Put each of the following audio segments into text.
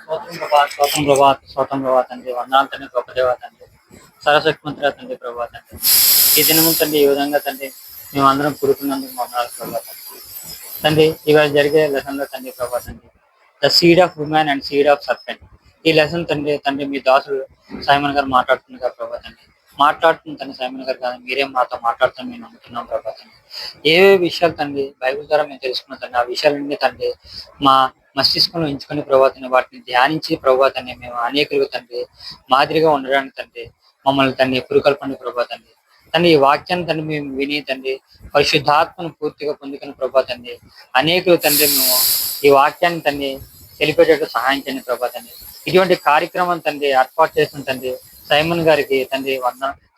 స్తోత్రం ప్రభాత్ స్తోత్రం ప్రభాత్ తండ్రి. వందనాలు తండ్రి, గొప్ప దేవ తండ్రి, సరస్వతి మంత్ర తండ్రి ప్రభాత్ తండ్రి. ఈ దినము తండ్రి ఈ విధంగా తండ్రి మేము అందరం కూడుకున్నందుకు వందనాలు ప్రభాత్ తండ్రి. ఇవాళ జరిగే లెసన్ లో తండ్రి ప్రభాత్ తండ్రి, the seed of women and seed of serpent. ఈ లెసన్ తండ్రి మీ దాసుడు సైమన్ గారు మాట్లాడుతున్నారు ప్రభాత్ తండ్రి. మాట్లాడుతున్న తండ్రి సైమన్ గారు కాదు, మీరేం మాతో మాట్లాడుతాం మేము నమ్ముతున్నాం ప్రభాత్ తండ్రి. ఏ విషయాలు తండ్రి బైబిల్ ద్వారా మేము తెలుసుకున్నాం తండ్రి, ఆ విషయాలన్నీ తండ్రి మా మస్తిష్కంలో ఎంచుకుని ప్రభాతాన్ని వాటిని ధ్యానించి ప్రభాతాన్ని మేము అనేకులకు తండ్రి మాదిరిగా ఉండడానికి తండ్రి మమ్మల్ని తండ్రి పురుకల్పండి ప్రభాతాన్ని తండ్రి. ఈ వాక్యాన్ని తండ్రి మేము విని తండ్రి పరిశుద్ధాత్మను పూర్తిగా పొందుకుని ప్రభాతాన్ని అనేకులు తండ్రి మేము ఈ వాక్యాన్ని తండ్రి తెలిపేటట్టు సహాయం చేయండి ప్రభాతాన్ని. ఇటువంటి కార్యక్రమం తండ్రి ఏర్పాటు చేసిన తండ్రి సైమన్ గారికి తండ్రి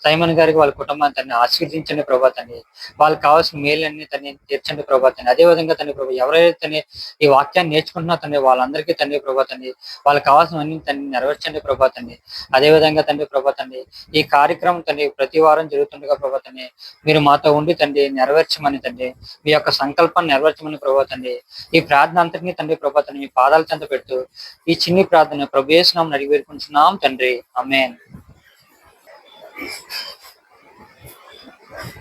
సైమన్ గారికి వాళ్ళ కుటుంబాన్ని తండ్రి ఆశీర్వదించండి ప్రభాతాన్ని. వాళ్ళకి కావాల్సిన మేలన్నీ తండ్రి తీర్చండి ప్రభాతాన్ని. అదే విధంగా తండ్రి ప్రభు ఎవరైతే ఈ వాక్యాన్ని నేర్చుకుంటున్నా తండ్రి వాళ్ళందరికీ తండ్రి ప్రభాతాన్ని వాళ్ళకి కావాల్సినవన్నీ తండ్రి నెరవేర్చండి ప్రభాతాన్ని. అదే విధంగా తండ్రి ప్రభాతాన్ని ఈ కార్యక్రమం తండ్రి ప్రతి వారం జరుగుతుండగా ప్రభాతాన్ని మీరు మాతో ఉండి తండ్రి నెరవేర్చమని తండ్రి మీ యొక్క సంకల్పాన్ని నెరవేర్చమని ప్రభాతాన్ని. ఈ ప్రార్థన అంతటినీ తండ్రి ప్రభాతాన్ని మీ పాదాల చెంత పెట్టు ఈ చిన్ని ప్రార్థన ప్రభు యేసు నామమున అడిగి వేడుకుంటున్నాం తండ్రి, ఆమేన్.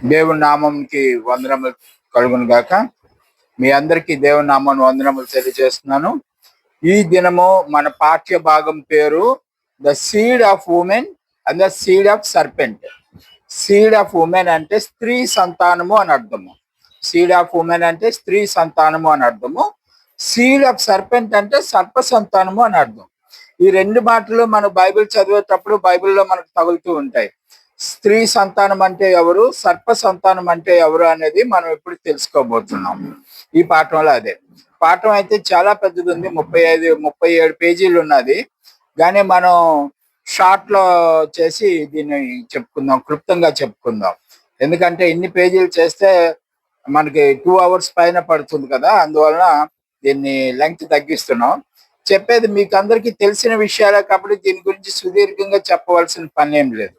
దేవుని నామంకి వందనములు కలుగును గాక. మీ అందరికీ దేవుని నామం వందనములు తెలియజేస్తున్నాను. ఈ దినము మన పాఠ్య భాగం పేరు the seed of women and the seed of serpent. Seed of women అంటే స్త్రీ సంతానము అని అర్థము. సీడ్ ఆఫ్ ఉమెన్ అంటే స్త్రీ సంతానము అని అర్థము. సీడ్ ఆఫ్ సర్పెంట్ అంటే సర్ప సంతానము అని అర్థం. ఈ రెండు మాటలు మనం బైబిల్ చదివేటప్పుడు బైబిల్లో మనకు తగులుతూ ఉంటాయి. స్త్రీ సంతానం అంటే ఎవరు, సర్ప సంతానం అంటే ఎవరు అనేది మనం ఇప్పుడు తెలుసుకోబోతున్నాం ఈ పాఠంలో. అదే పాఠం అయితే చాలా పెద్దది ఉంది, 37 పేజీలు ఉన్నది. కానీ మనం షార్ట్ లో చేసి దీన్ని చెప్పుకుందాం, క్లుప్తంగా చెప్పుకుందాం. ఎందుకంటే ఇన్ని పేజీలు చేస్తే మనకి 2 hours పైన పడుతుంది కదా, అందువలన దీన్ని లెంగ్త్ తగ్గిస్తున్నాం. చెప్పేది మీకు అందరికీ తెలిసిన విషయాలే కాబట్టి దీని గురించి సుదీర్ఘంగా చెప్పవలసిన పని ఏం లేదు.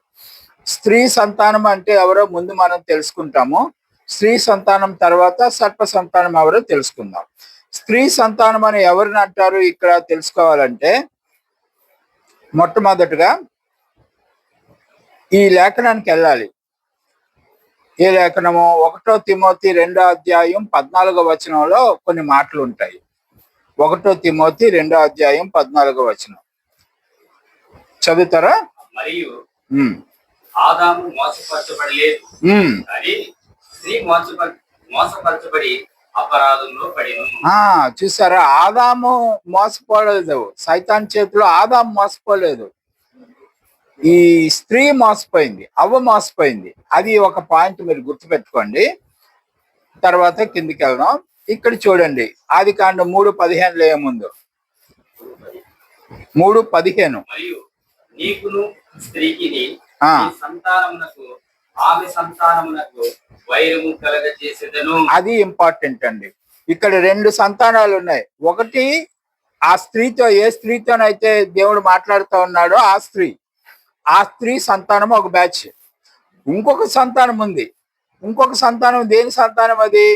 స్త్రీ సంతానం అంటే ఎవరో ముందు మనం తెలుసుకుంటాము. స్త్రీ సంతానం తర్వాత సర్ప సంతానం ఎవరో తెలుసుకుందాం. స్త్రీ సంతానం అని ఎవరిని అంటారు ఇక్కడ తెలుసుకోవాలంటే, మొట్టమొదటిగా ఈ లేఖనానికి వెళ్ళాలి. ఈ లేఖనము 1 తిమోతి 2వ అధ్యాయం 14వ వచనంలో కొన్ని మాటలు ఉంటాయి. 1 తిమోతి 2వ అధ్యాయం 14వ వచనం చదువుతారా? మరియు ఆదాము మోసపరచబడలేదు, కానీ స్త్రీ మోసపరచబడి అపరాధంలో పడిను. చూసారా, ఆదాము మోసపోలేదు, సైతాన్ చేతిలో ఆదాము మోసపోలేదు. ఈ స్త్రీ మోసపోయింది, అవ్వ మోసపోయింది. అది ఒక పాయింట్ మీరు గుర్తుపెట్టుకోండి. తర్వాత కిందికి వెళ్దాం. ఇక్కడ చూడండి, ఆదికాండం 3:15 ఏముందో. 3:15 మరియు నీకును స్త్రీకి సంతానమునకు ఆమె సంతానమునకు వైరము కలగజేసేదను. అది ఇంపార్టెంట్ అండి. ఇక్కడ 2 సంతానాలు ఉన్నాయి. ఒకటి ఆ స్త్రీతో, ఏ స్త్రీతోనైతే దేవుడు మాట్లాడుతూ ఉన్నాడో ఆ స్త్రీ సంతానం ఒక బ్యాచ్. ఇంకొక సంతానం ఉంది. ఇంకొక సంతానం దేని సంతానం? అది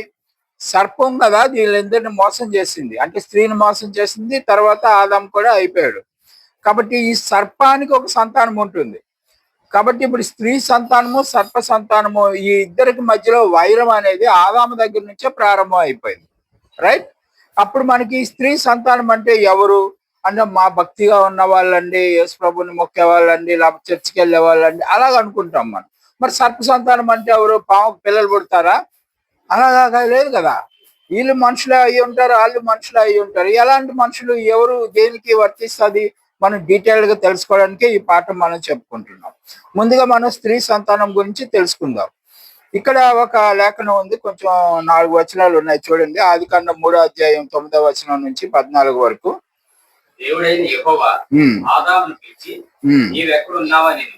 సర్పం కదా, వీళ్ళందరిని మోసం చేసింది. అంటే స్త్రీని మోసం చేసింది, తర్వాత ఆదాం కూడా అయిపోయాడు. కాబట్టి ఈ సర్పానికి ఒక సంతానం ఉంటుంది. కాబట్టి ఇప్పుడు స్త్రీ సంతానము సర్ప సంతానము ఈ ఇద్దరికి మధ్యలో వైరం అనేది ఆదాము దగ్గర నుంచే ప్రారంభం అయిపోయింది. రైట్? అప్పుడు మనకి స్త్రీ సంతానం అంటే ఎవరు అంటే, మా భక్తిగా ఉన్న వాళ్ళండి, యేసు ప్రభుని మొక్కే వాళ్ళండి, లేకపోతే చర్చికి వెళ్ళే వాళ్ళండి, అలాగ అనుకుంటాం మనం. మరి సర్ప సంతానం అంటే ఎవరు? పాముకు పిల్లలు పుడతారా? అలాగా లేదు కదా. వీళ్ళు మనుషులే అయి ఉంటారు, వాళ్ళు మనుషులే అయి ఉంటారు. ఎలాంటి మనుషులు, ఎవరు, దేనికి వర్తిస్తుంది మనం డీటెయిల్ గా తెలుసుకోవడానికి ఈ పాఠం మనం చెప్పుకుంటున్నాం. ముందుగా మనం స్త్రీ సంతానం గురించి తెలుసుకుందాం. ఇక్కడ ఒక లేఖనం ఉంది, కొంచెం 4 వచనాలు ఉన్నాయి చూడండి. ఆదికాండం 3వ అధ్యాయం 9వ వచనం నుంచి 14 వరకు. దేవుడైన యెహోవా ఆదామును పిలిచి, నీవెక్కడున్నావని.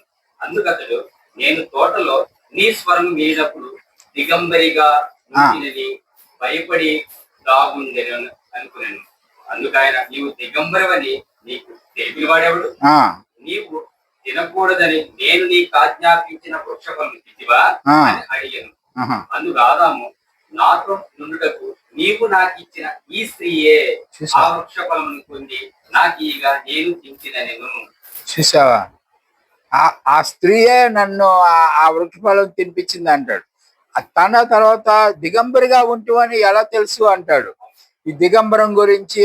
అందుకతడు, నేను తోటలో నీ స్వరం వినినప్పుడు దిగంబరిగా ఉంచినని భయపడి దాగుండెను అనుకున్నాను. అందుకైన నీవు దిగంబరవని నీకు తెలిపినవాడెవడు? నీవు తినకూడదని నేను నీకు ఆజ్ఞాపించిన వృక్షఫలం తింటివా అని అడిగాను. అందుకు ఆదాము, నాతో నుండుటకు నీవు నాకు ఇచ్చిన ఈ స్త్రీయే చూసావా? ఆ వృక్ష ఫలమును పొంది నాకు ఇక నేను తింటినెను. చూసావా? ఆ స్త్రీయే నన్ను ఆ వృక్షఫలం తినిపించింది అంటాడు. తన తర్వాత దిగంబరిగా ఉంటువని ఎలా తెలుసు అంటాడు. ఈ దిగంబరం గురించి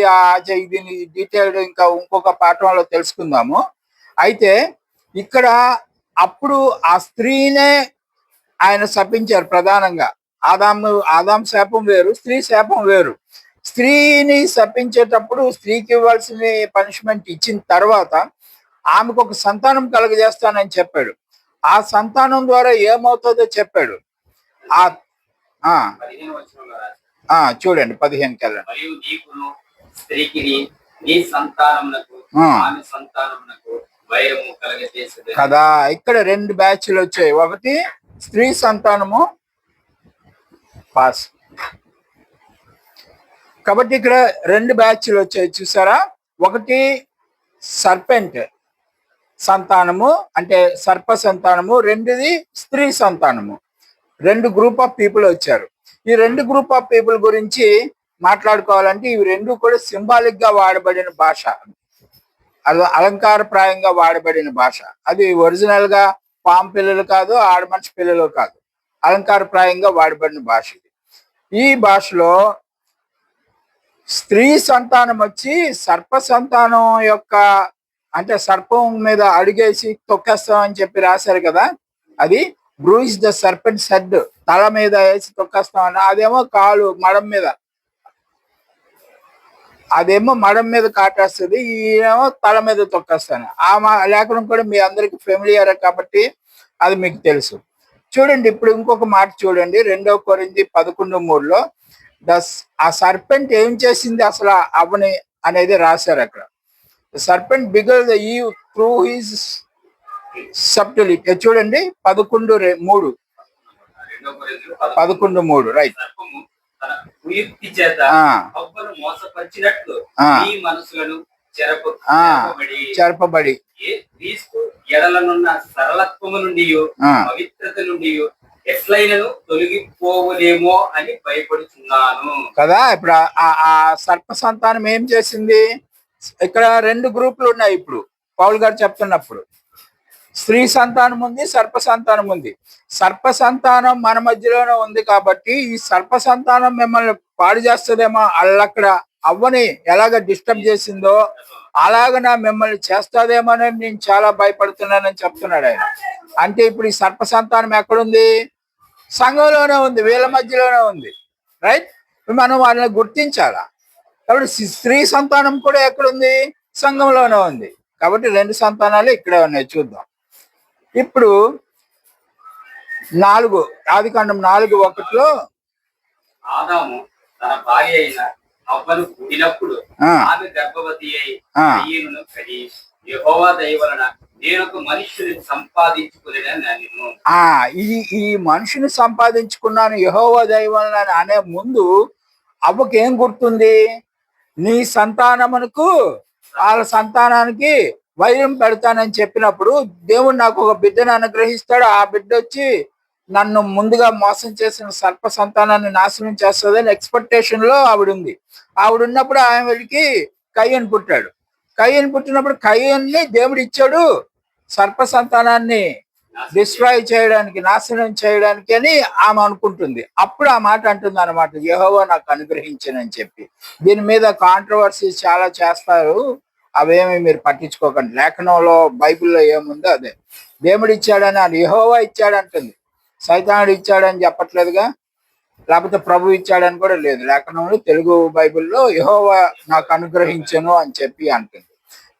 ఇది డీటెయిల్డ్ ఇంకా ఇంకొక పాఠంలో తెలుసుకుందాము. అయితే ఇక్కడ అప్పుడు ఆ స్త్రీనే ఆయన శపించారు ప్రధానంగా. ఆదాం శాపం వేరు, స్త్రీ శాపం వేరు. స్త్రీని శపించేటప్పుడు స్త్రీకి ఇవ్వాల్సిన పనిష్మెంట్ ఇచ్చిన తర్వాత ఆమెకు ఒక సంతానం కలుగజేస్తానని చెప్పాడు. ఆ సంతానం ద్వారా ఏమవుతుందో చెప్పాడు. ఆ 15వ వచనంలో రాశాడు. చూడండి 15 కెళ్ళండి. మరియు నీకును స్త్రీకి నీ సంతానమునకు ఆమె సంతానమునకు వైరము కలగజేసేది కదా. ఇక్కడ 2 బ్యాచ్లు వచ్చాయి. ఒకటి స్త్రీ సంతానము పాస్. కాబట్టి ఇక్కడ 2 బ్యాచ్లు వచ్చాయి చూసారా. ఒకటి సర్పెంట్ సంతానము అంటే సర్ప సంతానము, రెండుది స్త్రీ సంతానము. 2 గ్రూప్ ఆఫ్ పీపుల్ వచ్చారు. ఈ 2 గ్రూప్ ఆఫ్ పీపుల్ గురించి మాట్లాడుకోవాలంటే ఇవి 2 కూడా సింబాలిక్ గా వాడబడిన భాష, అది అలంకారప్రాయంగా వాడబడిన భాష. అది ఒరిజినల్ గా పాము పిల్లలు కాదు, ఆడమనిషి పిల్లలు కాదు, అలంకారప్రాయంగా వాడబడిన భాష ఇది. ఈ భాషలో స్త్రీ సంతానం వచ్చి సర్ప సంతానం యొక్క అంటే సర్పం మీద అడిగేసి తొక్కేస్తామని చెప్పి రాశారు కదా. అది బ్రూయిస్ ద సర్పెంట్ హెడ్, తల మీద వేసి తొక్కేస్తామని. అదేమో కాలు మడం మీద, అదేమో మడం మీద కాటేస్తుంది, ఈయనేమో తల మీద తొక్కేస్తాను. ఆ లేఖనం కూడా మీ అందరికి ఫెమిలియర్ కాబట్టి అది మీకు తెలుసు. చూడండి ఇప్పుడు ఇంకొక మాట చూడండి, 2 కొరింథీ 11:3లో ఆ సర్పెంట్ ఏం చేసింది అసలు అవ్వని అనేది రాశారు అక్కడ. Serpent beguiled the Eve through his subtlety. చూడండి 11:3 11:3 రైట్. సర్పము తన కుయుక్తి చేత అవ్వను మోసపరిచినట్లు ఈ మనసులను చెరపబడి క్రీస్తు ఎడలనున్న సరళత్వము నుండి పవిత్రత నుండి ఎట్లయినను తొలగిపోవులేమో అని భయపడుతున్నాను కదా. ఇప్పుడు ఆ సర్ప సంతానం ఏం చేసింది? ఇక్కడ 2 గ్రూపులు ఉన్నాయి. ఇప్పుడు పౌలు గారు చెప్తున్నప్పుడు స్త్రీ సంతానం ఉంది, సర్ప సంతానం ఉంది. సర్ప సంతానం మన మధ్యలోనే ఉంది కాబట్టి ఈ సర్ప సంతానం మిమ్మల్ని పాడు చేస్తుందేమో, అక్కడ అవ్వని ఎలాగ డిస్టర్బ్ చేసిందో అలాగనా మిమ్మల్ని చేస్తాదేమోనని నేను చాలా భయపడుతున్నానని చెప్తున్నాడు ఆయన. అంటే ఇప్పుడు ఈ సర్ప సంతానం ఎక్కడుంది? సంఘంలోనే ఉంది, వీళ్ళ మధ్యలోనే ఉంది. రైట్, మనం వాళ్ళని గుర్తించాలా. కాబట్టి స్త్రీ సంతానం కూడా ఎక్కడుంది? సంఘంలోనే ఉంది. కాబట్టి 2 సంతానాలు ఇక్కడే ఉన్నాయి. చూద్దాం ఇప్పుడు 4 ఆదికాండం 4:1లో ఆదాము తన భార్య అయిన హవ్వను కూడినప్పుడు ఆమె గర్భవతి అయి కయీనును కని యెహోవా దయ వలన నేను ఒక మనుష్యుని సంపాదించుకునేను. ఈ మనిషిని సంపాదించుకున్నాను యెహోవా దయ వలన అనే ముందు అవ్వకి ఏం గుర్తుంది? నీ సంతానమునకు వాళ్ళ సంతానానికి వైరం పెడతానని చెప్పినప్పుడు దేవుడు నాకు ఒక బిడ్డను అనుగ్రహిస్తాడు, ఆ బిడ్డ వచ్చి నన్ను ముందుగా మోసం చేసిన సర్ప సంతానాన్ని నాశనం చేస్తుందని ఎక్స్పెక్టేషన్ లో ఆవిడ ఉంది. ఆవిడ ఉన్నప్పుడు ఆమెకి కయ్యను పుట్టాడు. కయ్యను పుట్టినప్పుడు కయ్యన్ని దేవుడు ఇచ్చాడు సర్ప సంతానాన్ని డిస్ట్రాయ్ చేయడానికి, నాశనం చేయడానికి అని ఆమె అనుకుంటుంది. అప్పుడు ఆ మాట అంటుంది అనమాట, యెహోవా నాకు అనుగ్రహించనని చెప్పి. దీని మీద కాంట్రవర్సీస్ చాలా చేస్తారు, అవేమి మీరు పట్టించుకోకండి. లేఖనంలో బైబిల్లో ఏముందో అదే. దేవుడు ఇచ్చాడని అది యెహోవా ఇచ్చాడంటుంది, సైతానుడు ఇచ్చాడని చెప్పట్లేదుగా, లేకపోతే ప్రభు ఇచ్చాడని కూడా లేదు. లేఖనంలో తెలుగు బైబిల్లో యెహోవా నాకు అనుగ్రహించను అని చెప్పి అంటుంది.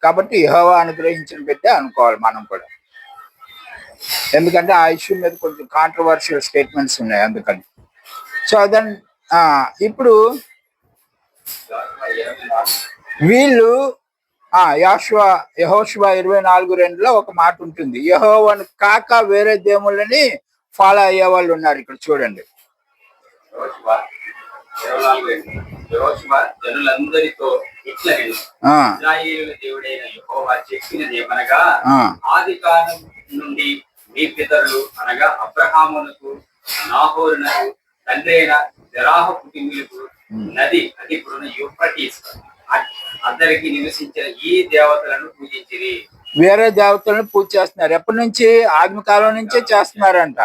కాబట్టి యెహోవా అనుగ్రహించిన బిడ్డ అనుకోవాలి మనం కూడా, ఎందుకంటే ఆ ఇష్యూ మీద కొంచెం కాంట్రవర్షియల్ స్టేట్మెంట్స్ ఉన్నాయి అందుకని. సో దెన్ ఇప్పుడు వీళ్ళు యెహోషువ 24:2లో ఒక మాట ఉంటుంది, యెహోవాను కాక వేరే దేవుళ్ళని ఫాలో అయ్యే వాళ్ళు ఉన్నారు. ఇక్కడ చూడండి, జనులందరితో ఇట్లా ఇశ్రాయేలు దేవుడైన యెహోవా చెప్పినదేమనగా, ఆది కాలం నుండి మీ పితరులు అనగా అబ్రహామునకు నాహోరునకు తండ్రి అయిన జెరాహు కుటుంబీలకు నది అది ఇప్పుడున్న యూఫ్రటీస్ అందరికి నివసించిన ఈ దేవతలను పూజించిరి. వేరే దేవతలను పూజ చేస్తున్నారు. ఎప్పటి నుంచి? ఆదిమ కాలం నుంచే చేస్తున్నారంట.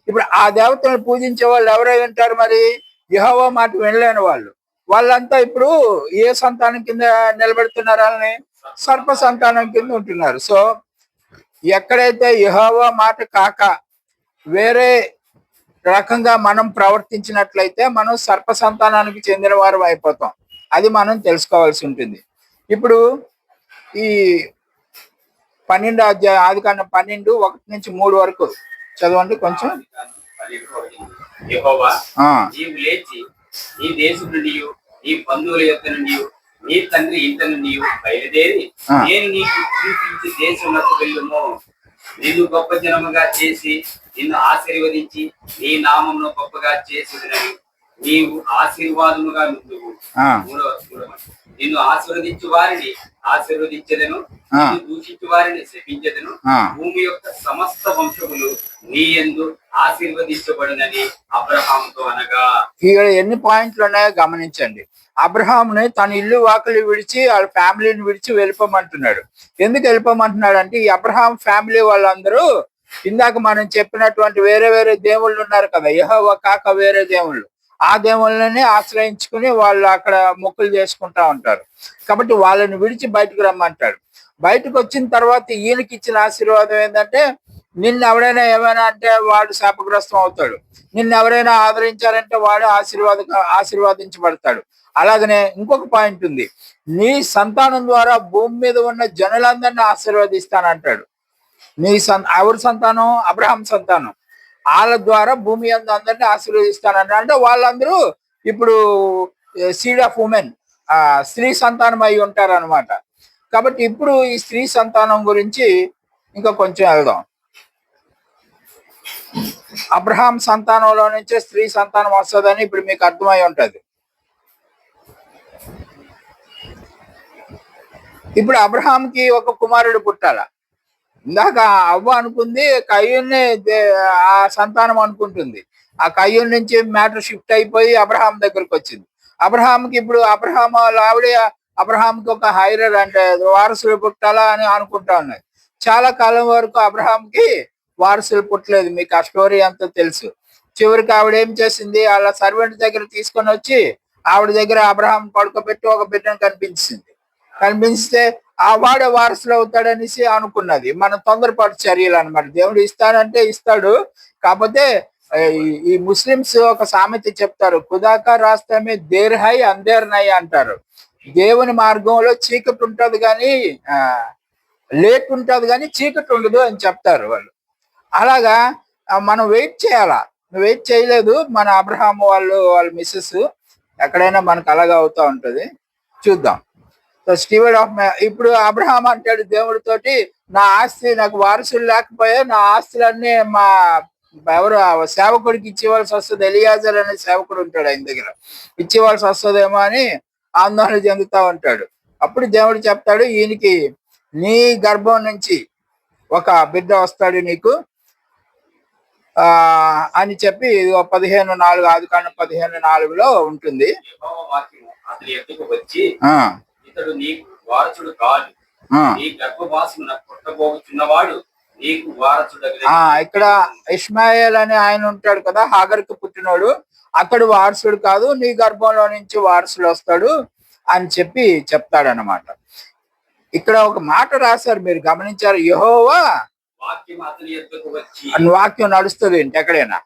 ఇప్పుడు ఆ దేవతలను పూజించే వాళ్ళు ఎవరై ఉంటారు మరి? యెహోవా మాట వినలేని వాళ్ళు. వాళ్ళంతా ఇప్పుడు ఏ సంతానం కింద నిలబెడుతున్నారు? వాళ్ళని సర్ప సంతానం కింద ఉంటున్నారు. సో ఎక్కడైతే యెహోవా మాట కాక వేరే రకంగా మనం ప్రవర్తించినట్లయితే మనం సర్ప సంతానానికి చెందిన వారు అయిపోతాం. అది మనం తెలుసుకోవాల్సి ఉంటుంది. ఇప్పుడు ఈ 12వ అధ్యాయం ఆదికాండం 12:1-3 వరకు చదవండి కొంచెం. యెహోవా నీవు లేచి నీ దేశం నుండి నీ బంధువుల యొక్క నుండి నీ తండ్రి ఇంట నుండి బయలుదేరి నేను నీకు చూపించి దేశంలోకి వెళ్ళుము. నిన్ను గొప్ప జనముగా చేసి నిన్ను ఆశీర్వదించి నీ నామమును గొప్పగా చేసినని నీవు ఆశీర్వాదముగా నుండువు. నిన్ను ఆశీర్వదించు వారిని ఆశీర్వదించదను, నిన్ను దూషించు వారిని శపించదను. భూమి యొక్క సమస్త వంశములు నీ యందు ఆశీర్వదించబడినని అబ్రహాముతో అనగా. ఇక్కడ ఎన్ని పాయింట్లు ఉన్నాయో గమనించండి. అబ్రహాముని తన ఇల్లు వాకిలి విడిచి వాళ్ళ ఫ్యామిలీని విడిచి వెళ్ళిపోమంటున్నాడు. ఎందుకు వెళ్ళిపోమంటున్నాడు అంటే ఈ అబ్రహాం ఫ్యామిలీ వాళ్ళందరూ ఇందాక మనం చెప్పినటువంటి వేరే వేరే దేవుళ్ళు ఉన్నారు కదా, యెహోవా కాక వేరే దేవుళ్ళు, ఆ దేవుళ్ళని ఆశ్రయించుకుని వాళ్ళు అక్కడ మొక్కులు చేసుకుంటా ఉంటారు. కాబట్టి వాళ్ళని విడిచి బయటకు రమ్మంటాడు. బయటకు వచ్చిన తర్వాత ఈయనకి ఇచ్చిన ఆశీర్వాదం ఏంటంటే నిన్ను ఎవరైనా ఏమైనా అంటే వాడు శాపగ్రస్తం అవుతాడు, నిన్ను ఎవరైనా ఆదరించారంటే వాడు ఆశీర్వాదించబడతాడు. అలాగనే ఇంకొక పాయింట్ ఉంది, నీ సంతానం ద్వారా భూమి మీద ఉన్న జనులందరినీ ఆశీర్వదిస్తానంటాడు. ఎవరి సంతానం? అబ్రహాం సంతానం. వాళ్ళ ద్వారా భూమి అందరినీ ఆశీర్వదిస్తానంట. అంటే వాళ్ళందరూ ఇప్పుడు సీడ్ ఆఫ్ ఉమెన్, స్త్రీ సంతానం అయి ఉంటారు అనమాట. కాబట్టి ఇప్పుడు ఈ స్త్రీ సంతానం గురించి ఇంకా కొంచెం వెళ్దాం. అబ్రహాం సంతానంలో నుంచే స్త్రీ సంతానం వస్తుందని ఇప్పుడు మీకు అర్థమై ఉంటది. ఇప్పుడు అబ్రహాంకి ఒక కుమారుడు పుట్టాల. ఇందాక అవ్వ అనుకుంది కయ్యూన్ని ఆ సంతానం అనుకుంటుంది. ఆ కయ్యూన్ నుంచి మ్యాటర్ షిఫ్ట్ అయిపోయి అబ్రహాం దగ్గరకు వచ్చింది. అబ్రహాంకి ఇప్పుడు అబ్రహాం ఆవిడ అబ్రహాంకి ఒక హైరర్ అంటే వారసులు పుట్టాలా అని అనుకుంటా ఉన్నది. చాలా కాలం వరకు అబ్రహాంకి వారసులు పుట్టలేదు. మీకు ఆ స్టోరీ అంతా తెలుసు. చివరికి ఆవిడ ఏం చేసింది, వాళ్ళ సర్వెంట్ దగ్గర తీసుకొని వచ్చి ఆవిడ దగ్గర అబ్రహాం పడుకోబెట్టి ఒక బిడ్డను కనిపిస్తే ఆ వాడే వారసులు అవుతాడనేసి అనుకున్నది. మన తొందరపాటు చర్యలు అనమాట. దేవుడు ఇస్తానంటే ఇస్తాడు. కాకపోతే ఈ ముస్లిమ్స్ ఒక సామెత చెప్తారు, ఖుదాకా రాస్తామే దేర్ హై అందేర్ నై అంటారు. దేవుని మార్గంలో చీకటి ఉంటది కానీ లేట్ ఉంటది కానీ చీకటి ఉండదు అని చెప్తారు వాళ్ళు. అలాగా మనం వెయిట్ చేయాలా. వెయిట్ చేయలేదు మన అబ్రహాం వాళ్ళ మిస్సెస్. ఎక్కడైనా మనకు అలాగా అవుతా ఉంటది. చూద్దాం. స్టీవర్డ్ ఆఫ్ ఇప్పుడు అబ్రహాం అంటాడు దేవుడితోటి, నా ఆస్తి నాకు వారసులు లేకపోయా నా ఆస్తులన్నీ మా ఎవరు సేవకుడికి ఇచ్చేవాల్సి వస్తుంది. ఎలియాజర్ అనే సేవకుడు ఉంటాడు, ఆయన దగ్గర ఇచ్చేవాల్సి వస్తుందేమో అని ఆందోళన చెందుతా ఉంటాడు. అప్పుడు దేవుడు చెప్తాడు, ఈయనకి నీ గర్భం నుంచి ఒక బిడ్డ వస్తాడు నీకు అని చెప్పి 15:4 ఆదికాండం 15:4 ఉంటుంది. ఇతడు నీకు వారసుడు కాదు, నీ గర్భవాసమున పుట్టబోచున్నవాడు నీకు వారసుడు. ఇక్కడ ఇష్మాయేల్ అని ఆయన ఉంటాడు కదా, హాగర్కి పుట్టినోడు, అతడు వారసుడు కాదు, నీ గర్భంలో నుంచి వారసుడు వస్తాడు అని చెప్పి చెప్తాడనమాట. ఇక్కడ ఒక మాట రాశారు, మీరు గమనించారు, యెహోవా వాక్యం నడుస్తుంది ఏంటి, ఎక్కడైనా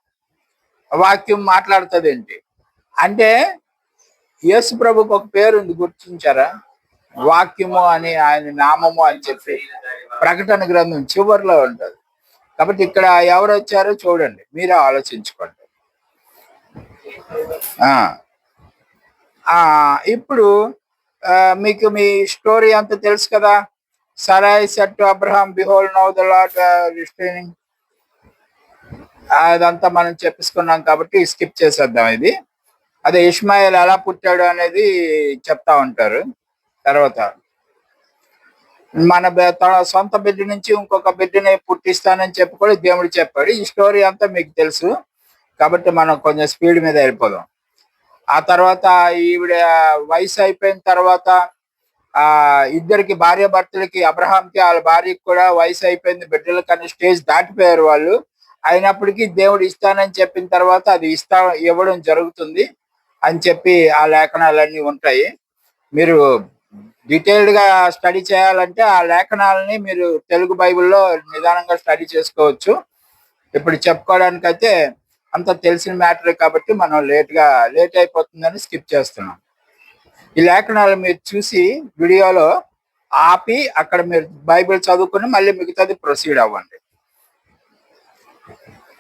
వాక్యం మాట్లాడుతుంది ఏంటి అంటే యేసు ప్రభుకు ఒక పేరు ఉంది, గుర్తించారా? వాక్యము అని, ఆయన నామము అని చెప్పి ప్రకటన గ్రంథం చివరిలో ఉంటది. కాబట్టి ఇక్కడ ఎవరు వచ్చారో చూడండి, మీరే ఆలోచించుకోండి. ఇప్పుడు మీకు మీ స్టోరీ అంతా తెలుసు కదా. Sarai said to Abraham, behold, now the Lord restraining. అదంతా మనం చెప్పేసుకున్నాం కాబట్టి స్కిప్ చేసేద్దాం. ఇది అదే ఇష్మాయేల్ ఎలా పుట్టాడు అనేది చెప్తా ఉంటారు. తర్వాత మన సొంత బిడ్డ నుంచి ఇంకొక బిడ్డని పుట్టిస్తానని చెప్పి కూడా దేవుడు చెప్పాడు. ఈ స్టోరీ అంతా మీకు తెలుసు కాబట్టి మనం కొంచెం స్పీడ్ మీద వెళ్ళిపోదాం. ఆ తర్వాత ఈవిడ వయసు అయిపోయిన తర్వాత ఇద్దరికి భార్య భర్తలకి, అబ్రహాంకి వాళ్ళ భార్యకి కూడా వయసు అయిపోయింది, బిడ్డలు కానీ స్టేజ్ దాటిపోయారు వాళ్ళు. అయినప్పటికీ దేవుడు ఇస్తానని చెప్పిన తర్వాత అది ఇవ్వడం జరుగుతుంది అని చెప్పి ఆ లేఖనాలన్నీ ఉంటాయి. మీరు డీటెయిల్డ్ గా స్టడీ చేయాలంటే ఆ లేఖనాలని మీరు తెలుగు బైబిల్లో నిదానంగా స్టడీ చేసుకోవచ్చు. ఇప్పుడు చెప్పుకోవడానికైతే అంత తెలిసిన మ్యాటరే కాబట్టి మనం లేట్ అయిపోతుందని స్కిప్ చేస్తున్నాం. ఈ లేఖనాలు మీరు చూసి వీడియోలో ఆపి అక్కడ మీరు బైబిల్ చదువుకుని మళ్ళీ మిగతాది ప్రొసీడ్ అవ్వండి.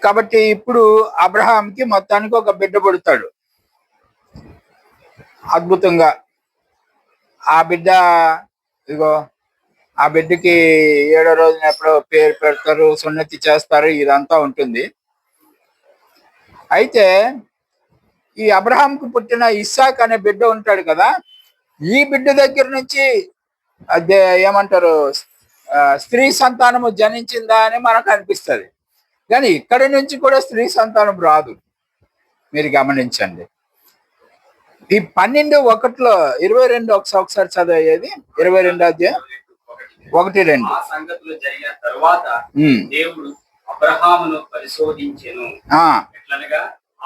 కాబట్టి ఇప్పుడు అబ్రహాంకి మొత్తానికి ఒక బిడ్డ పుడతాడు. అద్భుతంగా ఆ బిడ్డ ఇగో ఆ బిడ్డకి 7వ రోజున ఎప్పుడో పేరు పెడతారు, సున్నతి చేస్తారు, ఇదంతా ఉంటుంది. అయితే ఈ అబ్రహాంకు పుట్టిన ఇస్సాక్ అనే బిడ్డ ఉంటాడు కదా, ఈ బిడ్డ దగ్గర నుంచి అదే ఏమంటారు స్త్రీ సంతానము జనించిందా అని మనకు అనిపిస్తుంది. కానీ ఇక్కడి నుంచి కూడా స్త్రీ సంతానం రాదు. మీరు గమనించండి. ఈ 12:1 22 ఒకసారి చదివేది 22 అధ్యాయం 1-2. ఆ సంగతులు జరిగిన తరువాత దేవుడు అబ్రహామును పరిశోధించెను. ఎట్లనగా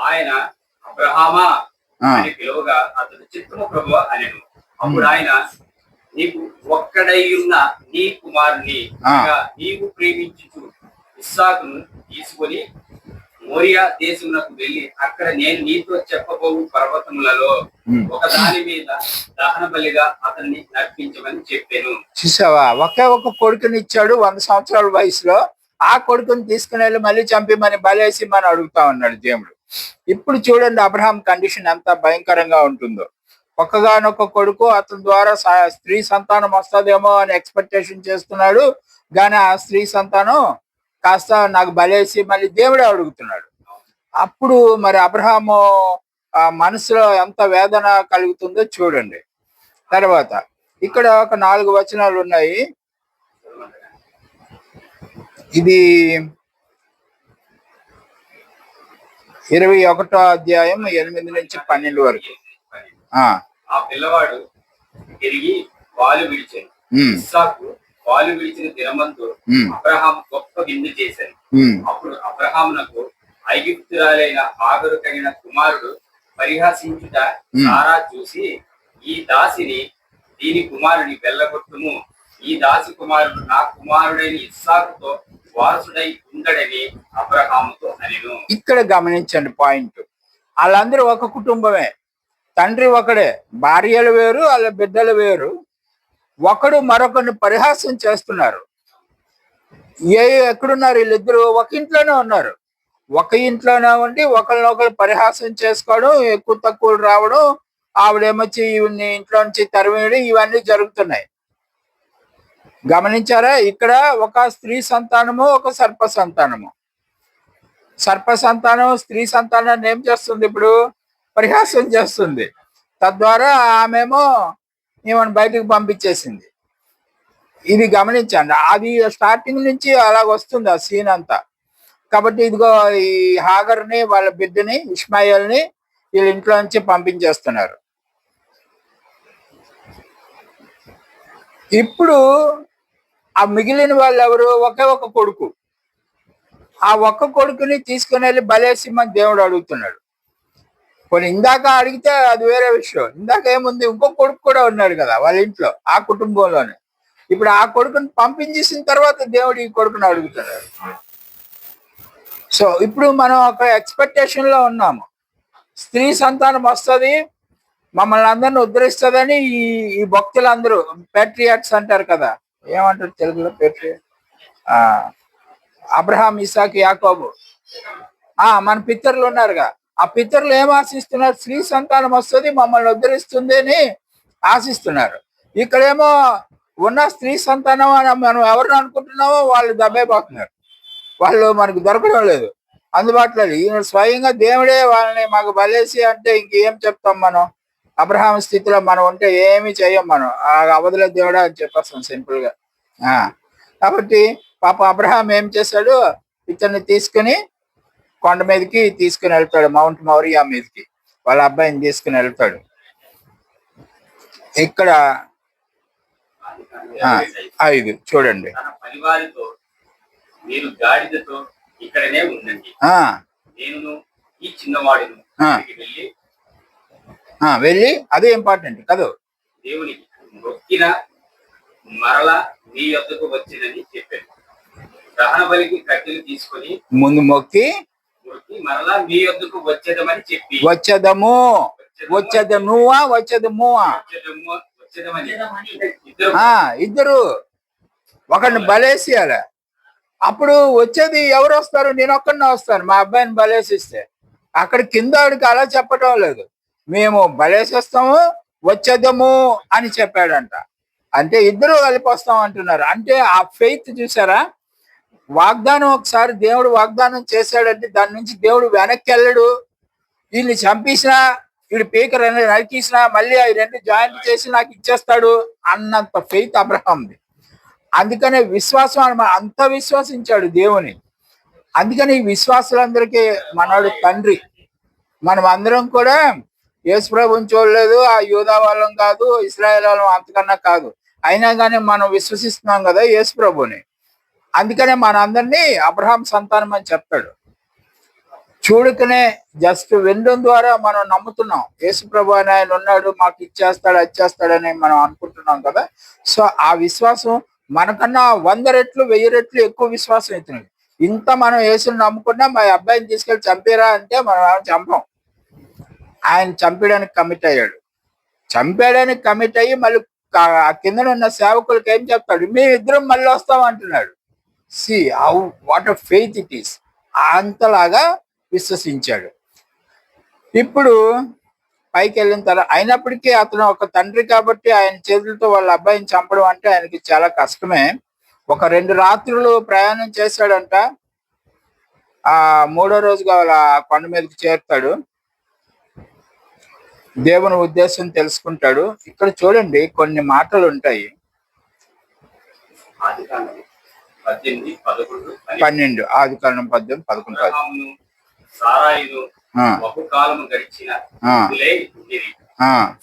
ఆయన అబ్రహామా అని పిలువగా అతడు చిత్తము ప్రభువా అనెను. అప్పుడు ఆయన నీకు ఒక్కడైయున్న నీ కుమారుని నీవు ప్రేమించుచు ఇస్సాకును తీసుకొని మోరియా దేశమునకు వెళ్ళి అక్కడ నేను నీతో చెప్పబోవు పర్వతములలో ఒక దాని మీద దహన బలిగా అతన్ని నర్పించమని చెప్పాను. చూసావా, ఒక కొడుకుని ఇచ్చాడు 100 సంవత్సరాల వయసులో. ఆ కొడుకుని తీసుకుని వెళ్ళి మళ్ళీ చంపిమని బలేసి మనం అడుగుతా ఉన్నాడు దేవుడు. ఇప్పుడు చూడండి అబ్రహాం కండిషన్ ఎంత భయంకరంగా ఉంటుందో. ఒక్కగానొక్క కొడుకు, అతని ద్వారా స్త్రీ సంతానం వస్తుందేమో అని ఎక్స్పెక్టేషన్ చేస్తున్నాడు. కానీ ఆ స్త్రీ సంతానం కాస్త నాకు బలేసి మళ్ళీ దేవుడే అడుగుతున్నాడు. అప్పుడు మరి అబ్రహాము మనసులో ఎంత వేదన కలుగుతుందో చూడండి. తర్వాత ఇక్కడ ఒక 4 వచనాలు ఉన్నాయి. ఇది 21వ అధ్యాయం 8-12 వరకు. ఆ పిల్లవాడు తిరిగి పాలు విడిచాను. ఇస్సాకు పాలు విడిచిన దినమందు అబ్రహాం గొప్ప విందు చేశాను. అప్పుడు అబ్రహామునకు ఐగుప్తురాలైన హాగరు కలిగిన కుమారుడు పరిహాసించుట సారా చూసి, ఈ దాసిని దీని కుమారుని వెళ్ళగొట్టుము, ఈ దాసి కుమారుడు నా కుమారుడైన ఇస్సాకుతో వారసుడై ఉండడని అబ్రహాముతో అనెను. ఇక్కడ గమనించండి పాయింట్. వాళ్ళందరూ ఒక కుటుంబమే, తండ్రి ఒకడే, భార్యలు వేరు, వాళ్ళ బిడ్డలు వేరు. ఒకడు మరొకరిని పరిహాసం చేస్తున్నారు. ఎక్కడున్నారు వీళ్ళిద్దరు? ఒక ఇంట్లోనే ఉన్నారు. ఒక ఇంట్లోనే ఉండి ఒకరినొకరు పరిహాసం చేసుకోవడం, ఎక్కువ తక్కువలు రావడం, ఆవిడేమొచ్చి ఈవిని ఇంట్లో నుంచి తరివేయడం, ఇవన్నీ జరుగుతున్నాయి. గమనించారా? ఇక్కడ ఒక స్త్రీ సంతానము, ఒక సర్ప సంతానము. సర్ప సంతానం స్త్రీ సంతానాన్ని ఏం చేస్తుంది? ఇప్పుడు పరిహాసం చేస్తుంది. తద్వారా ఆమెమో ఈమెను బయటకు పంపించేసింది. ఇది గమనించండి. అది స్టార్టింగ్ నుంచి అలాగ వస్తుంది ఆ సీన్ అంతా. కాబట్టి ఇదిగో ఈ హాగర్ని, వాళ్ళ బిడ్డని ఇష్మాయిల్ని వీళ్ళ ఇంట్లో నుంచి పంపించేస్తున్నారు. ఇప్పుడు ఆ మిగిలిన వాళ్ళు ఎవరు? ఒక కొడుకు. ఆ ఒక్క కొడుకుని తీసుకుని వెళ్ళి బలేసిమని దేవుడు అడుగుతున్నాడు. కొన్ని ఇందాక అడిగితే అది వేరే విషయం. ఇందాక ఏముంది? ఇంకో కొడుకు కూడా ఉన్నాడు కదా వాళ్ళ ఇంట్లో, ఆ కుటుంబంలోనే. ఇప్పుడు ఆ కొడుకుని పంపించేసిన తర్వాత దేవుడు ఈ కొడుకుని అడుగుతున్నాడు. సో ఇప్పుడు మనం ఒక ఎక్స్పెక్టేషన్ లో ఉన్నాము. స్త్రీ సంతానం వస్తుంది, మమ్మల్ని అందరిని ఉద్ధరిస్తుందని ఈ భక్తులందరూ పేట్రియాట్స్ అంటారు కదా, ఏమంటారు తెలుగులో? పేట్రియాట్. అబ్రహాం, ఇసాక్, యాకోబు, మన పితరులు ఉన్నారుగా. ఆ పితరులు ఏం ఆశిస్తున్నారు? స్త్రీ సంతానం వస్తుంది, మమ్మల్ని ఉద్ధరిస్తుంది అని ఆశిస్తున్నారు. ఇక్కడేమో ఉన్న స్త్రీ సంతానం అని మనం ఎవరిని అనుకుంటున్నామో వాళ్ళు దబ్బైపోతున్నారు. వాళ్ళు మనకు దొరకడం లేదు, అందుబాటులో. ఈయన స్వయంగా దేవుడే వాళ్ళని మాకు బలేసి అంటే ఇంకేం చెప్తాం మనం? అబ్రహాం స్థితిలో మనం ఉంటే ఏమి చెయ్యం మనం. అవధుల దేవుడా అని చెప్పేస్తాం సింపుల్ గా. కాబట్టి పాప అబ్రహాం ఏం చేశాడు? ఇతన్ని తీసుకుని కొండ మీదకి తీసుకుని వెళ్తాడు, మౌంట్ మౌరియా మీదకి. వాళ్ళ అబ్బాయిని తీసుకుని వెళ్తాడు. ఇక్కడ 5 చూడండి. తన పరివారితో మీరు గాడిదతో ఇక్కడనే ఉండండి, నేను ఈ చిన్నవాడిని వెళ్ళి అదే ఇంపార్టెంట్ కదా, దేవునికి మొక్కిన మరలా మీ యొద్దకు వచ్చినని చెప్పాను. దహన బలికి కట్టెలు తీసుకొని ముందు మొక్కి మరలా మీ యొద్దకు వచ్చేదమని చెప్పి ఇద్దరు ఒకరిని బలేసియాల. అప్పుడు వచ్చేది ఎవరు వస్తారు? నేను ఒక్కడినే వస్తాను. మా అబ్బాయిని బలేసిస్తే అక్కడ కింద ఆడికి అలా చెప్పటం లేదు, మేము బలేసేస్తాము వచ్చేద్దాము అని చెప్పాడంట. అంటే ఇద్దరు కలిపి వస్తాం అంటున్నారు. అంటే ఆ ఫెయిత్ చూసారా? వాగ్దానం ఒకసారి దేవుడు వాగ్దానం చేశాడంటే దాని నుంచి దేవుడు వెనక్కి వెళ్ళడు. వీళ్ళని చంపేసినా వీడు పీక నరికేసినా మళ్ళీ అవి 2 జాయింట్ చేసి నాకు ఇచ్చేస్తాడు అన్నంత ఫెయిత్ అబ్రహాంది. అందుకనే విశ్వాసం అంత విశ్వసించాడు దేవుని. అందుకని ఈ విశ్వాసులందరికీ మనోడు తండ్రి. మనం అందరం కూడా యేసు ప్రభువుని చూడలేదు, ఆ యూదా వాళ్ళం కాదు, ఇశ్రాయేల్ వాళ్ళం అంతకన్నా కాదు, అయినా కానీ మనం విశ్వసిస్తున్నాం కదా యేసు ప్రభువుని. అందుకనే మన అందరినీ అబ్రహాం సంతానం అని చెప్తాడు. చూడకనే జస్ట్ వినడం ద్వారా మనం నమ్ముతున్నాం యేసు ప్రభు అని ఆయన ఉన్నాడు, మాకు ఇచ్చేస్తాడు వచ్చేస్తాడని మనం అనుకుంటున్నాం కదా. సో ఆ విశ్వాసం మనకన్నా 100 రెట్లు 1000 రెట్లు ఎక్కువ విశ్వాసం అవుతుంది. ఇంత మనం యేసుని నమ్ముకున్నా మా అబ్బాయిని తీసుకెళ్ళి చంపేరా అంటే మనం చంపం. ఆయన చంపేయడానికి కమిట్ అయ్యాడు. చంపేయడానికి కమిట్ అయ్యి మళ్ళీ ఆ కింద ఉన్న సేవకులకి ఏం చెప్తాడు? మీ ఇద్దరం మళ్ళీ వస్తాం అంటున్నాడు. See how what a faith it is. అంతలాగా విశ్వసించాడు. ఇప్పుడు పైకి వెళ్ళిన తర్వాత అయినప్పటికీ అతను ఒక తండ్రి కాబట్టి ఆయన చేతులతో వాళ్ళ అబ్బాయిని చంపడం అంటే ఆయనకి చాలా కష్టమే. ఒక 2 రాత్రులు ప్రయాణం చేశాడంట. ఆ 3వ రోజుగా వాళ్ళ కొండ మీదకి చేరుతాడు. దేవుని ఉద్దేశం తెలుసుకుంటాడు. ఇక్కడ చూడండి కొన్ని మాటలు ఉంటాయి. 12 ఆదికాండం 18-11. బహుకాలము గడిచిన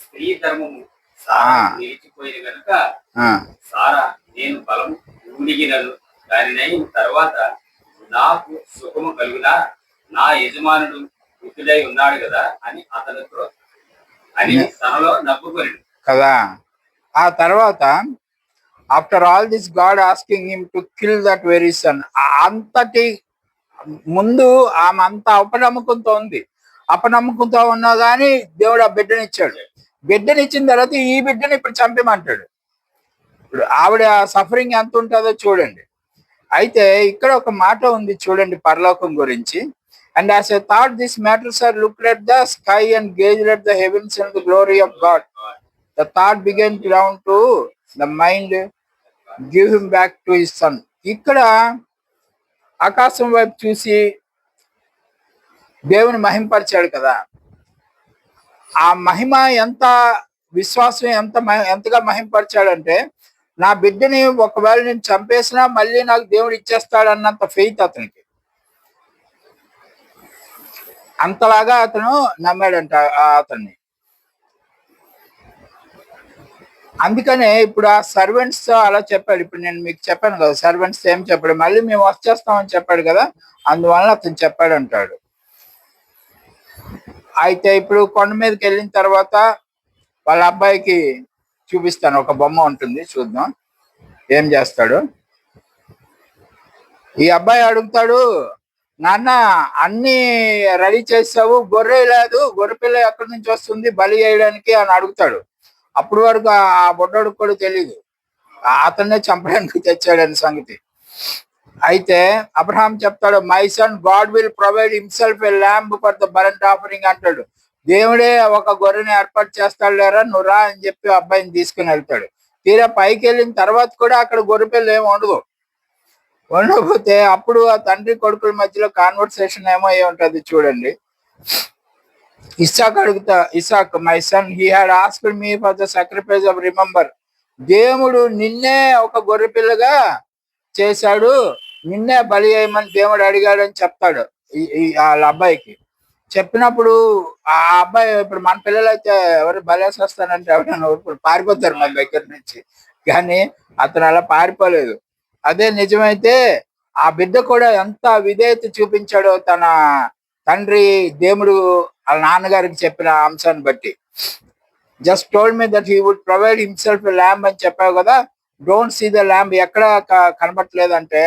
స్త్రీ ధర్మము నిలిచిపోయిన కనుక సారా నేను బలము ఊడిగినను దానినైన తర్వాత నాకు సుఖము కలుగునా, నా యజమానుడు వృద్ధుడై ఉన్నాడు కదా అని అతనితో అని తనలో నవ్వుకొని కదా. ఆ తర్వాత after all this God asking him to kill that very son. అంతటి ముందు ఆమె అంత అపనమ్మకంతో ఉంది. అపనమ్మకంతో ఉన్నా కానీ దేవుడు ఆ బిడ్డనిచ్చాడు. బిడ్డనిచ్చిన తర్వాత ఈ బిడ్డని ఇప్పుడు చంపేమంటాడు. ఇప్పుడు ఆవిడ సఫరింగ్ ఎంత ఉంటుందో చూడండి. అయితే ఇక్కడ ఒక మాట ఉంది చూడండి పరలోకం గురించి. And as I thought these matters, I looked at the sky and gazed at the heavens and the glory of God. The thought began down to the mind, give him back to his son. ఇక్కడ ఆకాశం వైపు చూసి దేవుని మహింపరిచాడు కదా. ఆ మహిమ ఎంత విశ్వాసం ఎంతగా మహింపరిచాడంటే నా బిడ్డని ఒకవేళ నేను చంపేసినా మళ్ళీ నాకు దేవుడు ఇచ్చేస్తాడు అన్నంత ఫెయిత్ అతనికి. అంతలాగా అతను నమ్మాడంట అతన్ని. అందుకనే ఇప్పుడు ఆ సర్వెంట్స్ అలా చెప్పాడు. ఇప్పుడు నేను మీకు చెప్పాను కదా సర్వెంట్స్ ఏం చెప్పాడు, మళ్ళీ మేము వచ్చేస్తామని చెప్పాడు కదా, అందువల్ల అతను చెప్పాడు అంటాడు. అయితే ఇప్పుడు కొండ మీదకి వెళ్ళిన తర్వాత వాళ్ళ అబ్బాయికి చూపిస్తాను, ఒక బొమ్మ ఉంటుంది చూద్దాం ఏం చేస్తాడు. ఈ అబ్బాయి అడుగుతాడు, నాన్న అన్ని రెడీ చేసావు, గొర్రె లేదు, గొర్రె పిల్ల ఎక్కడి నుంచి వస్తుంది బలి చేయడానికి అని అడుగుతాడు. అప్పుడు వరకు ఆ బొడ్డోడికి కూడా తెలియదు అతన్నే చంపడానికి తెచ్చాడని సంగతి. అయితే అబ్రహాం చెప్తాడు, my son God will provide himself a lamb for the burnt offering అంటాడు. దేవుడే ఒక గొర్రెని ఏర్పాటు చేస్తాడు లేరా నువ్వు రా అని చెప్పి అబ్బాయిని తీసుకుని వెళ్తాడు. తీరా పైకి వెళ్ళిన తర్వాత కూడా అక్కడ గొర్రె పిల్ల ఏమి ఉండకపోతే అప్పుడు ఆ తండ్రి కొడుకుల మధ్యలో కాన్వర్సేషన్ ఏమో అయి ఉంటుంది చూడండి. ఇస్సాక్ అడుగుతా, Isaac my son he had asked me for the sacrifice of remember. దేవుడు నిన్నే ఒక గొర్రె పిల్లగా చేశాడు, నిన్నే బలి చేయమని దేవుడు అడిగాడు అని చెప్తాడు వాళ్ళ అబ్బాయికి. చెప్పినప్పుడు ఆ అబ్బాయి ఇప్పుడు మన పిల్లలు అయితే ఎవరు బలేసి వస్తానంటే ఎవరైనా ఇప్పుడు పారిపోతారు మన దగ్గర నుంచి. కానీ అతను అలా పారిపోలేదు. అదే నిజమైతే ఆ బిడ్డ కూడా ఎంత విధేయత చూపించాడో తన తండ్రి దేవుడు వాళ్ళ నాన్నగారికి చెప్పిన అంశాన్ని బట్టి. Just told me that he would provide himself lamb అని చెప్పావు కదా. డోంట్ సీ ద ల్యాంబ్ ఎక్కడ కనబట్టలేదంటే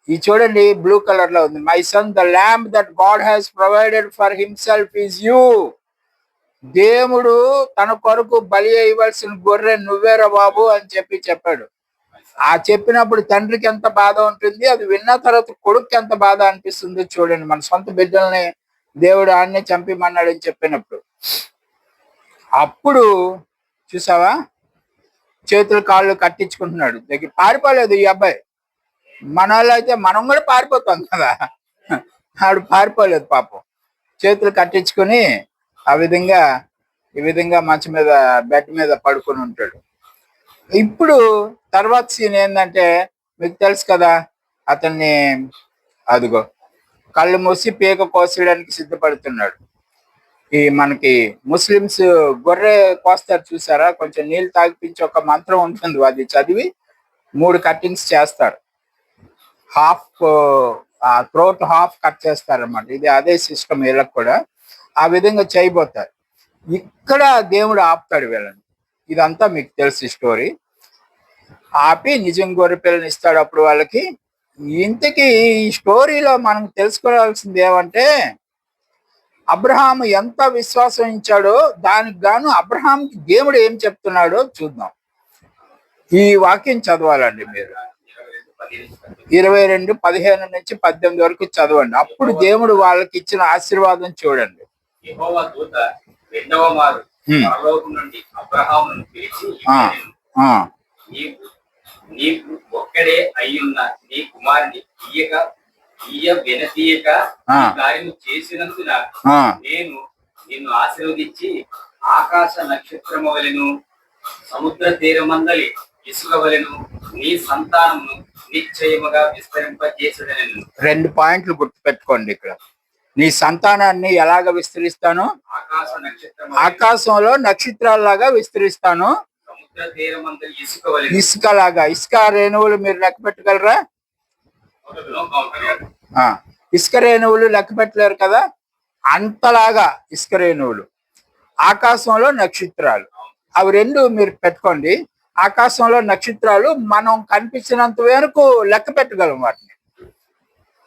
ఈ చూడండి బ్లూ కలర్ లో ఉంది. My son the lamb that God has provided for himself is you. దేవుడు తన కొరకు బలి ఇవ్వాల్సిన గొర్రె నువ్వేరా బాబు అని చెప్పాడు. ఆ చెప్పినప్పుడు తండ్రికి ఎంత బాధ ఉంటుంది, అది విన్న తర్వాత కొడుకు ఎంత బాధ అనిపిస్తుంది చూడండి. మన సొంత బిడ్డల్ని దేవుడు ఆన్నే చంపిమన్నాడని చెప్పినప్పుడు. అప్పుడు చూసావా, చేతులు కాళ్ళు కట్టించుకుంటున్నాడు. దగ్గర పారిపోలేదు ఈ అబ్బాయి. మన వాళ్ళు అయితే మనం కూడా పారిపోతాం కదా, ఆడు పారిపోలేదు పాపం. చేతులు కట్టించుకొని ఈ విధంగా మంచం మీద బెడ్ మీద పడుకొని ఉంటాడు. ఇప్పుడు తర్వాత సీన్ ఏంటంటే మీకు తెలుసు కదా, అతన్ని అదిగో కళ్ళు మూసి పీక కోసేయడానికి సిద్ధపడుతున్నాడు. ఈ మనకి ముస్లిమ్స్ గొర్రె కోస్తారు చూసారా, కొంచెం నీళ్ళు తాగిపించి ఒక మంత్రం ఉంటుంది, అది చదివి 3 కట్టింగ్స్ చేస్తారు. హాఫ్ థ్రోట్ హాఫ్ కట్ చేస్తారన్నమాట. ఇది అదే సిస్టమ్ వీళ్ళకి కూడా. ఆ విధంగా చేయబోతారు. ఇక్కడ దేవుడు ఆపుతాడు వీళ్ళని. ఇదంతా మీకు తెలిసి స్టోరీ. ఆపి నిజం గొర్రె పిల్లని ఇస్తాడు అప్పుడు వాళ్ళకి. ఇంతకీ ఈ స్టోరీలో మనం తెలుసుకోవాల్సింది ఏమంటే, అబ్రహాము ఎంత విశ్వాసం ఇచ్చాడో దానికి గాను అబ్రహాంకి దేవుడు ఏం చెప్తున్నాడో చూద్దాం. ఈ వాక్యం చదవాలండి మీరు. 22:15 నుంచి 18 వరకు చదవండి. అప్పుడు దేవుడు వాళ్ళకి ఇచ్చిన ఆశీర్వాదం చూడండి. యెహోవా దూత రెండవ మారు పరలోకం నుండి అబ్రహామును పిలిచి, నీకు ఒక్కడే అయ్యున్న నీ కుమారుని వినతీయక కార్యము చేసినందున నేను నిన్ను ఆశీర్వదించి ఆకాశ నక్షత్రము వలెను సముద్ర తీరమందలి ఇసుక వలెను నీ సంతానమును నిశ్చయముగా విస్తరింపజేసేదనెను. 2 పాయింట్లు గుర్తుపెట్టుకోండి ఇక్కడ. నీ సంతానాన్ని ఎలాగ విస్తరిస్తాను? ఆకాశంలో నక్షత్రాలలాగా విస్తరిస్తాను. సముద్ర తీరమందలి ఇసుక వలెను. ఇసుకలాగా. ఇసుక రేణువులు మీరు లెక్క పెట్టగలరా? ఇసుక రేణువులు లెక్క పెట్టలేరు కదా. అంతలాగా ఇసుక రేణువులు. ఆకాశంలో నక్షత్రాలు, అవి 2 మీరు పెట్టుకోండి. ఆకాశంలో నక్షత్రాలు మనం కనిపించినంత వరకు లెక్క పెట్టగలం వాటిని,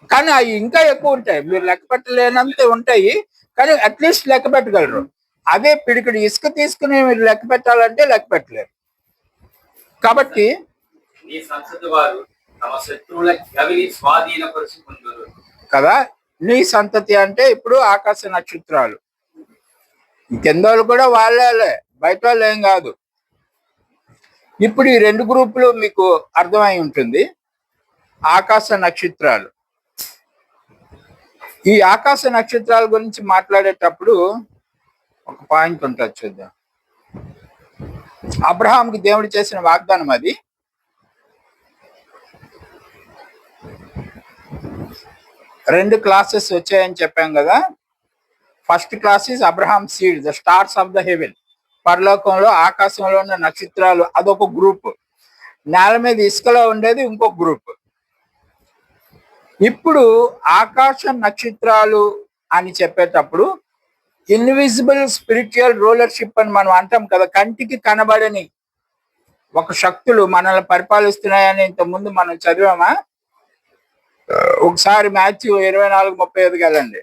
కానీ అవి ఇంకా ఎక్కువ ఉంటాయి. మీరు లెక్క పెట్టలేనంత ఉంటాయి, కానీ అట్లీస్ట్ లెక్క పెట్టగలరు. అదే పిడికిడి ఇసుక తీసుకుని మీరు లెక్క పెట్టాలంటే లెక్క పెట్టలేరు. కాబట్టి కదా, నీ సంతతి అంటే ఇప్పుడు ఆకాశ నక్షత్రాలు. కిందోళ్ళు కూడా వాళ్ళే, బయట వాళ్ళు ఏం కాదు. ఇప్పుడు ఈ 2 గ్రూపులు మీకు అర్థమై ఉంటుంది. ఆకాశ నక్షత్రాలు. ఈ ఆకాశ నక్షత్రాల గురించి మాట్లాడేటప్పుడు ఒక పాయింట్ ఉంటుంది, చూద్దాం. అబ్రహాంకి దేవుడు చేసిన వాగ్దానం అది. రెండు క్లాసెస్ వచ్చాయని చెప్పాం కదా. First class is Abraham seed, the stars of the heaven. పరలోకంలో ఆకాశంలో ఉన్న నక్షత్రాలు, అదొక గ్రూప్. నేల మీద ఇసుకలో ఉండేది ఇంకొక గ్రూప్. ఇప్పుడు ఆకాశ నక్షత్రాలు అని చెప్పేటప్పుడు ఇన్విజిబుల్ స్పిరిచువల్ రూలర్షిప్ అని మనం అంటాం కదా. కంటికి కనబడని ఒక శక్తులు మనల్ని పరిపాలిస్తున్నాయని ఇంతకుముందు మనం చదివామా? ఒకసారి మాథ్యూ 24:35 కదండి.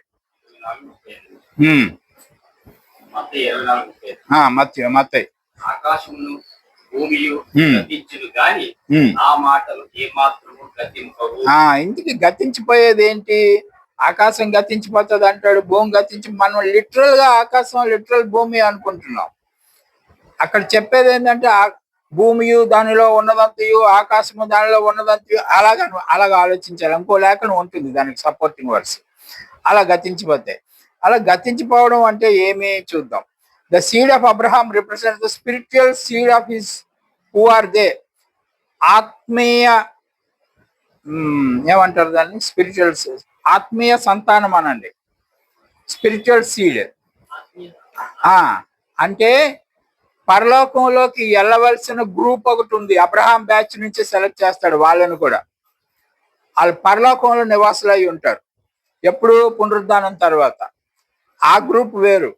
మత్తయి. ఆకాశమును భూమియు గతించును గాని ఆ మాటలు ఏమాత్రము గతింపవు. ఇంటికి గతించిపోయేది ఏంటి? ఆకాశం గతించిపోతుంది అంటాడు, భూమి గతించి. మనం లిటరల్ గా ఆకాశం లిటరల్ భూమి అనుకుంటున్నాం. అక్కడ చెప్పేది ఏంటంటే భూమియు దానిలో ఉన్నదంతయు, ఆకాశము దానిలో ఉన్నదంతయు. అలాగా ఆలోచించాలి. ఇంకో లేఖనం ఉంటుంది దానికి సపోర్టింగ్ వర్డ్స్. అలా గతించిపోతాయి. అలా గతించిపోవడం అంటే ఏమి చూద్దాం. The seed of Abraham represents the spiritual seed of his who are they. ఆత్మీయ ఏమంటారు దాన్ని? స్పిరిచువల్, ఆత్మీయ సంతానం అనండి. Spiritual seed. అంటే పరలోకంలోకి వెళ్ళవలసిన గ్రూప్ ఒకటి ఉంది. అబ్రహాం బ్యాచ్ నుంచి సెలెక్ట్ చేస్తాడు వాళ్ళని కూడా. వాళ్ళు పరలోకంలో నివాసులు అయి ఉంటారు ఎప్పుడు పునరుద్ధానం తర్వాత. ఆ గ్రూప్ వేరు.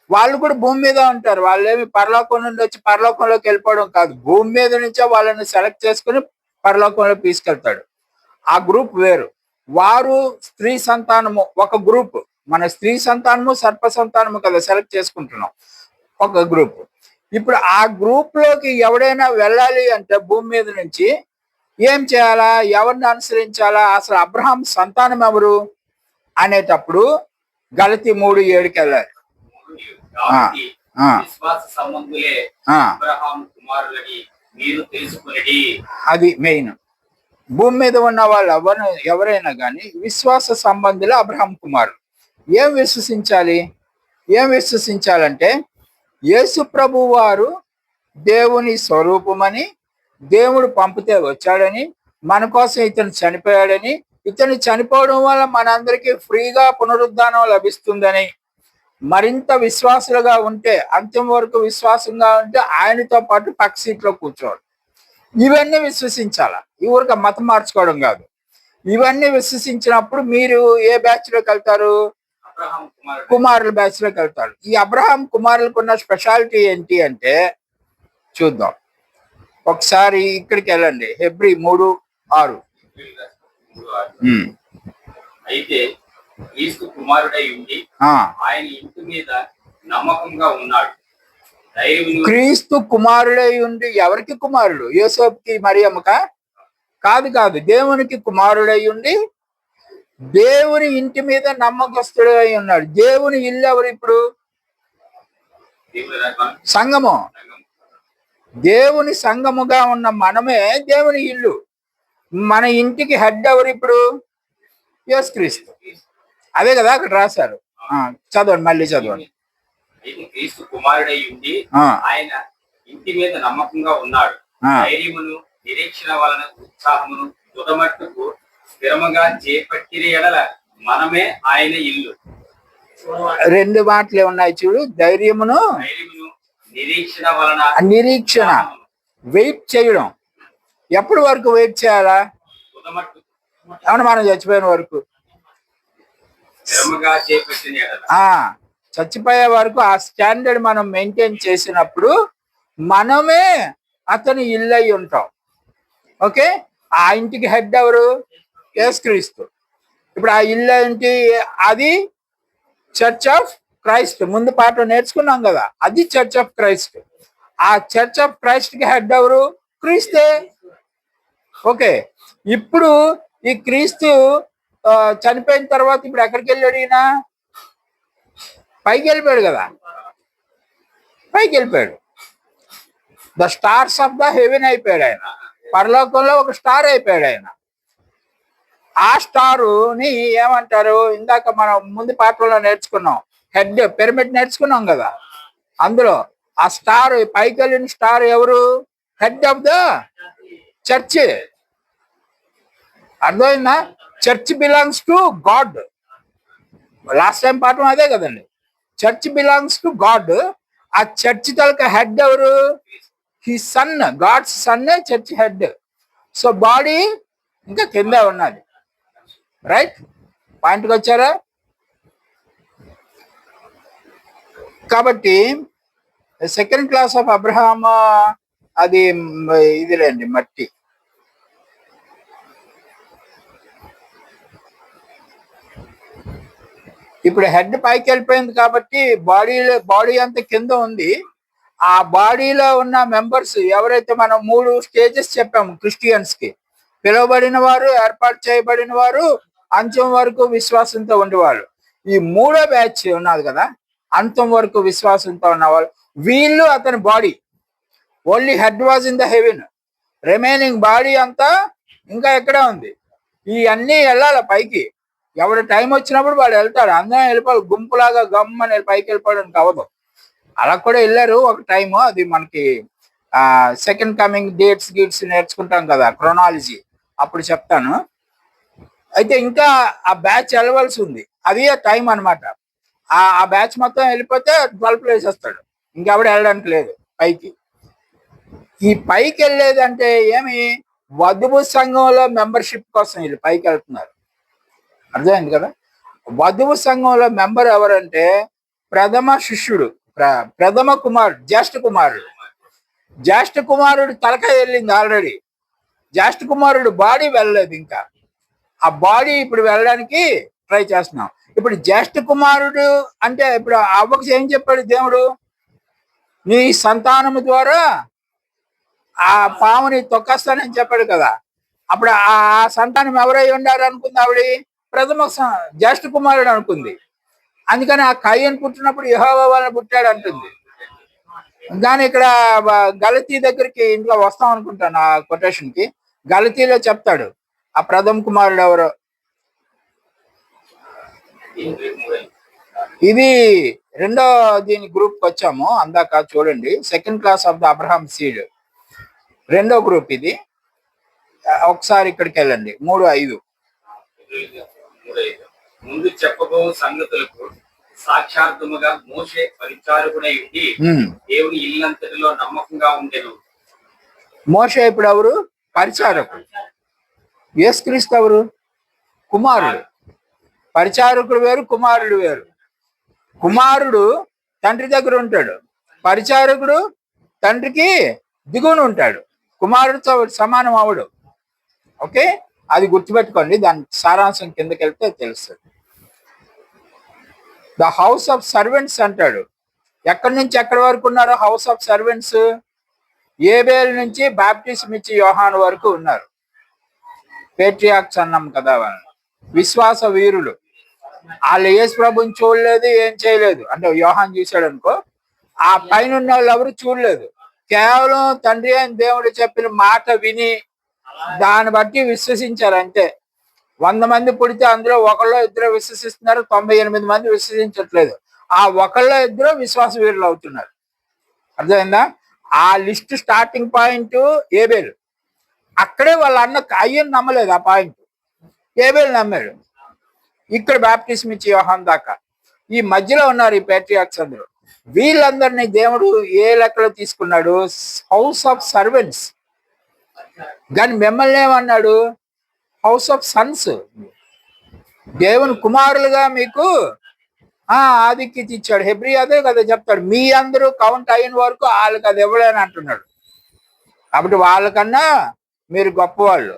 వాళ్ళు కూడా భూమి మీద ఉంటారు. వాళ్ళు ఏమి పరలోకం నుండి వచ్చి పరలోకంలోకి వెళ్ళిపోవడం కాదు, భూమి మీద నుంచే వాళ్ళని సెలెక్ట్ చేసుకుని పరలోకంలో తీసుకెళ్తాడు. ఆ గ్రూప్ వేరు. వారు స్త్రీ సంతానము ఒక గ్రూప్. మన స్త్రీ సంతానము సర్ప సంతానము కదా సెలెక్ట్ చేసుకుంటున్నాం, ఒక గ్రూప్. ఇప్పుడు ఆ గ్రూప్ లోకి ఎవడైనా వెళ్ళాలి అంటే భూమి మీద నుంచి ఏం చేయాలా, ఎవరిని అనుసరించాలా, అసలు అబ్రహాం సంతానం ఎవరు అనేటప్పుడు గలతీ 3:7కి వెళ్ళాలి. విశ్వాస సంబంధులే అబ్రహాం కుమారులని మీరు తెలుసుకునేది. అది మెయిన్. భూమి మీద ఉన్న వాళ్ళు ఎవరైనా కానీ విశ్వాస సంబంధులు అబ్రహాం కుమారులు. ఏం విశ్వసించాలంటే యేసు ప్రభు వారు దేవుని స్వరూపమని, దేవుడు పంపితే వచ్చాడని, మన కోసం ఇతను చనిపోయాడని, ఇతను చనిపోవడం వల్ల మనందరికీ ఫ్రీగా పునరుద్ధానం లభిస్తుందని, మరింత విశ్వాసులుగా ఉంటే, అంత్యం వరకు విశ్వాసంగా ఉంటే ఆయనతో పాటు పక్క సీట్లో కూర్చోవాలి. ఇవన్నీ విశ్వసించాలా, ఈ ఊరికి మతం మార్చుకోవడం కాదు. ఇవన్నీ విశ్వసించినప్పుడు మీరు ఏ బ్యాచ్ లోకి వెళ్తారు? కుమారుల బ్యాచ్ లోకి వెళ్తారు. ఈ అబ్రహాం కుమారులకు ఉన్న స్పెషాలిటీ ఏంటి అంటే చూద్దాం. ఒకసారి ఇక్కడికి వెళ్ళండి, హెబ్రీ 3:6. అయితే క్రీస్తు కుమారుడై ఉండి ఆయన ఇంటి మీద నమ్మకంగా ఉన్నాడు. క్రీస్తు కుమారుడై ఉండి ఎవరికి కుమారుడు? యోసేపుకి మరియమ్మకా? కాదు, దేవునికి కుమారుడై ఉండి దేవుని ఇంటి మీద నమ్మకస్తుడు అయి ఉన్నాడు. దేవుని ఇల్లు ఎవరు ఇప్పుడు? సంఘము. దేవుని సంఘముగా ఉన్న మనమే దేవుని ఇల్లు. మన ఇంటికి హెడ్ ఎవరు ఇప్పుడు? యేసుక్రీస్తు. అదే కదా అక్కడ రాశారు. చదవండి, మళ్ళీ చదవండి. క్రీస్తు కుమారుడై ఉండి ఆయన ఇంటి మీద నమ్మకంగా ఉన్నాడు. ధైర్యమును నిరీక్షణ వలన ఉత్సాహమును తుదమట్టుకు స్థిరముగా చేపట్టిన ఎడల మనమే ఆయన ఇల్లు. 2 మాటలే ఉన్నాయి చూడు. ధైర్యమును నిరీక్షణ వలన. నిరీక్షణ, వెయిట్ చేయడం. ఎప్పటి వరకు వెయిట్ చేయాలా? ఏమన్నా మనం చచ్చిపోయిన వరకు. చచ్చిపోయే వరకు ఆ స్టాండర్డ్ మనం మెయింటైన్ చేసినప్పుడు మనమే అతని ఇల్లు అయి ఉంటాం. ఓకే, ఆ ఇంటికి హెడ్ ఎవరు? యేసుక్రీస్తు. ఇప్పుడు ఆ ఇల్లు ఏంటి? అది చర్చ్ ఆఫ్ క్రైస్ట్. ముందు పాఠం నేర్చుకున్నాం కదా, అది చర్చ్ ఆఫ్ క్రైస్ట్. ఆ చర్చ్ ఆఫ్ క్రైస్ట్ కి హెడ్ ఎవరు? క్రీస్తే. ఓకే, ఇప్పుడు ఈ క్రీస్తు చనిపోయిన తర్వాత ఇప్పుడు ఎక్కడికి వెళ్ళాడు? ఈయన పైకి వెళ్ళిపోయాడు కదా, పైకి వెళ్ళిపోయాడు. The stars of the heaven అయిపోయాడు ఆయన. పరలోకంలో ఒక స్టార్ అయిపోయాడు ఆయన. ఆ స్టారుని ఏమంటారు? ఇందాక మనం ముందు పాఠంలో నేర్చుకున్నాం, హెడ్ పిరమిడ్ నేర్చుకున్నాం కదా, అందులో ఆ స్టార్ పైకి వెళ్ళిన స్టార్ ఎవరు? Head of the church. అర్థమైందా? Church belongs to God. Last time పాఠం అదే కదండి, చర్చ్ బిలాంగ్స్ టు గాడ్. ఆ చర్చ్ తలక హెడ్ ఎవరు? He son, God's son church head. So body ఇంకా కింద ఉన్నది. రైట్, పాయింట్కి వచ్చారా? కాబట్టి సెకండ్ క్లాస్ ఆఫ్ అబ్రహాం అది ఇదిలేండి, మట్టి. ఇప్పుడు హెడ్ పైకి వెళ్ళిపోయింది కాబట్టి బాడీ అంతా కింద ఉంది. ఆ బాడీలో ఉన్న మెంబర్స్ ఎవరైతే మనం 3 స్టేజెస్ చెప్పాము క్రిస్టియన్స్ కి. పిలువబడిన వారు, ఏర్పాటు చేయబడిన వారు, అంత్యం వరకు విశ్వాసంతో ఉండేవాళ్ళు. ఈ 3వ బ్యాచ్ ఉన్నది కదా, అంత్యం వరకు విశ్వాసంతో ఉన్నవాళ్ళు. వీళ్ళు అతని body. Only head was in the heaven, remaining body అంతా ఇంకా ఎక్కడే ఉంది. ఇవన్నీ వెళ్ళాలి పైకి. ఎవరి టైం వచ్చినప్పుడు వాడు వెళ్తాడు. అందరం వెళ్ళిపోవాలి, గుంపులాగా గమ్మని పైకి వెళ్ళిపోవడానికి అవ్వదు. అలా కూడా వెళ్ళారు ఒక టైము. అది మనకి సెకండ్ కమింగ్ డేట్స్ నేర్చుకుంటాం కదా, క్రొనాలజీ, అప్పుడు చెప్తాను. అయితే ఇంకా ఆ బ్యాచ్ వెళ్ళవలసి ఉంది. అది టైం అనమాట. ఆ బ్యాచ్ మొత్తం వెళ్ళిపోతే తలుపులు వేసేస్తాడు, ఇంకెవడు వెళ్ళడానికి లేదు పైకి. ఈ పైకి వెళ్ళేది అంటే ఏమి, వధువు సంఘంలో మెంబర్షిప్ కోసం వీళ్ళు పైకి వెళ్తున్నారు. అర్థమైంది కదా. వధువు సంఘంలో మెంబర్ ఎవరంటే ప్రథమ శిష్యుడు, ప్రథమ కుమారుడు, జ్యేష్ఠ కుమారుడు. జ్యేష్ఠ కుమారుడు తలకాయ వెళ్ళింది ఆల్రెడీ, జ్యేష్ఠ కుమారుడు బాడీ వెళ్ళలేదు ఇంకా. ఆ బాడీ ఇప్పుడు వెళ్ళడానికి ట్రై చేస్తున్నాం. ఇప్పుడు జ్యేష్ఠ కుమారుడు అంటే ఇప్పుడు అవ్వకు ఏం చెప్పాడు దేవుడు, నీ సంతానము ద్వారా ఆ పాముని తొక్కేస్తానని చెప్పాడు కదా. అప్పుడు ఆ సంతానం ఎవరై ఉండారు అనుకుంది ఆవిడ, ప్రథమ జ్యేష్ఠ కుమారుడు అనుకుంది. అందుకని ఆ కయ్యను పుట్టినప్పుడు యెహోవా వాళ్ళని పుట్టాడు అంటుంది. కానీ ఇక్కడ గలతీ దగ్గరికి ఇంట్లో వస్తాం అనుకుంటాను ఆ కొటేషన్ కి. గలతీలో చెప్తాడు ఆ ప్రథమ కుమారుడు ఎవరో. ఇది రెండో దీని గ్రూప్ కి వచ్చాము అందాక, చూడండి. Second class of the Abraham seed రెండో గ్రూప్ ఇది. ఒకసారి ఇక్కడికి వెళ్ళండి, 3:5. ముందు చెప్పబో సంగతులకు సాక్షార్థముగా మోషే పరిచారకుడై ఉండి దేవుని ఇల్లంతటిలో నమ్మకంగా ఉండెను. మోషే ఇప్పుడు ఎవరు? పరిచారకుడు. యేసుక్రీస్తు ఎవరు? కుమారుడు. పరిచారకుడు వేరు, కుమారుడు వేరు. కుమారుడు తండ్రి దగ్గర ఉంటాడు, పరిచారకుడు తండ్రికి దిగువన ఉంటాడు. కుమారుడితో సమానం అవడు. ఓకే, అది గుర్తుపెట్టుకోండి. దాని సారాంశం కిందకి వెళ్తే తెలుస్తుంది. ద హౌస్ ఆఫ్ సర్వెంట్స్ అంటాడు. ఎక్కడి నుంచి ఎక్కడి వరకు ఉన్నారు హౌస్ ఆఫ్ సర్వెంట్స్? ఏబేల్ నుంచి బాప్టిజం ఇచ్చి యోహాను వరకు ఉన్నారు. పేట్రియాక్స్ అన్నాం కదా వాళ్ళని, విశ్వాస వీరులు. వాళ్ళు యేసు ప్రభుని చూడలేదు, ఏం చేయలేదు. అంటే యోహాన్ చూశాడు అనుకో, ఆ పైన ఉన్న వాళ్ళు ఎవరు చూడలేదు. కేవలం తండ్రి అయిన దేవుడు చెప్పిన మాట విని దాన్ని బట్టి విశ్వసించారు అంతే. 100 మంది పుడితే అందులో ఒకళ్ళో ఇద్దరు విశ్వసిస్తున్నారు, 98 మంది విశ్వసించట్లేదు. ఆ ఒకళ్ళో ఇద్దరు విశ్వాస వీరులు అవుతున్నారు. అర్థమైందా? ఆ లిస్ట్ స్టార్టింగ్ పాయింట్ ఏబేలు. అక్కడే వాళ్ళ అన్న అయ్యని నమ్మలేదు, ఆ పాయింట్ ఏబేలు నమ్మాడు. ఇక్కడ బాప్టిజం ఇచ్చి యోహాన్ దాకా ఈ మధ్యలో ఉన్నారు ఈ పేట్రియాక్స్ అందరూ. వీళ్ళందరినీ దేవుడు ఏ లెక్కలో తీసుకున్నాడు? House of servants. కానీ మిమ్మల్ని ఏమన్నాడు? House of Sons. దేవుని కుమారులుగా మీకు ఆధిక్యత ఇచ్చాడు. హెబ్రీ అదే కదా చెప్తాడు, మీ అందరూ కౌంట్ అయిన వరకు వాళ్ళకి అది ఇవ్వలేని అంటున్నాడు. కాబట్టి వాళ్ళకన్నా మీరు గొప్పవాళ్ళు.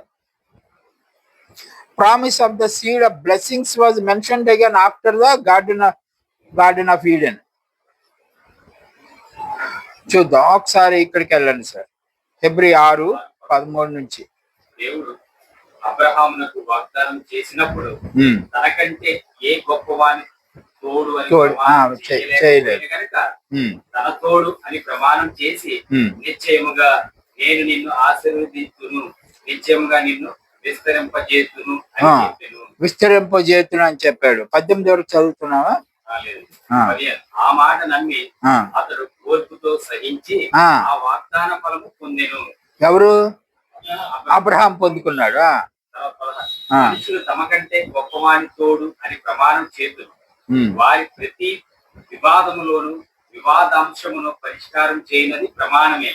Promise of the seed of blessings was mentioned again after the garden of Eden. చూద్దాం ఒకసారి, ఇక్కడికి వెళ్ళండి సార్. హెబ్రీ 6:13 నుంచి. దేవుడు అబ్రహామునకు వాగ్దానం చేసినప్పుడు తనకంటే ఏ గొప్పవాని తోడు అని చేయలేదు కనుక తన తోడు అని ప్రమాణం చేసి నిశ్చయముగా నేను నిన్ను ఆశీర్వదించును, నిశ్చయముగా నిన్ను విస్తరింపజేతును అని చెప్పాను. విస్తరింపజేతును అని చెప్పాడు. 18 వరకు చదువుతున్నావా? ఆ మాట నమ్మి అతడు ఓర్పుతో సహించి ఆ వాగ్దాన ఫలము పొందెను. ఎవరు? అబ్రహాం పొందుకున్నాడు. మనుషులు తమకంటే గొప్పవాని తోడు అని ప్రమాణం చేతులు వారి ప్రతి వివాదములోను వివాదాంశమును పరిష్కారం చేయనది ప్రమాణమే.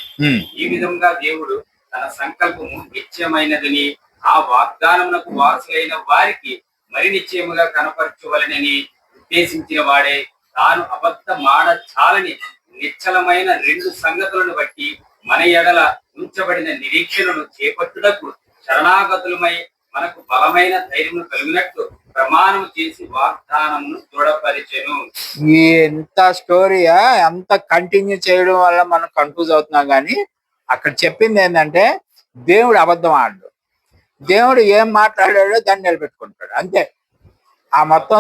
ఈ విధంగా దేవుడు తన సంకల్పము నిత్యమైనదని ఆ వాగ్దానమునకు వారసులైన వారికి మరి నిశ్చయముగా కనపరచవలనని ఉద్దేశించిన వాడే తాను అబద్ధమాడ చాలని నిశ్చలమైన 2 సంగతులను బట్టి మన ఎడల ఉంచబడిన నిరీక్షణను చేపట్టుటకు శరణాగతులమై మనకు బలమైన ధైర్యం కలిగినట్టు ప్రమాణం చేసి వాగ్దానమును దృఢపరిచెను. ఎంత స్టోరీయా, ఎంత కంటిన్యూ చేయడం వల్ల మనం కన్ఫ్యూజ్ అవుతున్నాం. కానీ అక్కడ చెప్పింది ఏంటంటే దేవుడు అబద్ధం ఆడు. దేవుడు ఏం మాట్లాడాడో దాన్ని నిలబెట్టుకుంటాడు అంతే. ఆ మొత్తం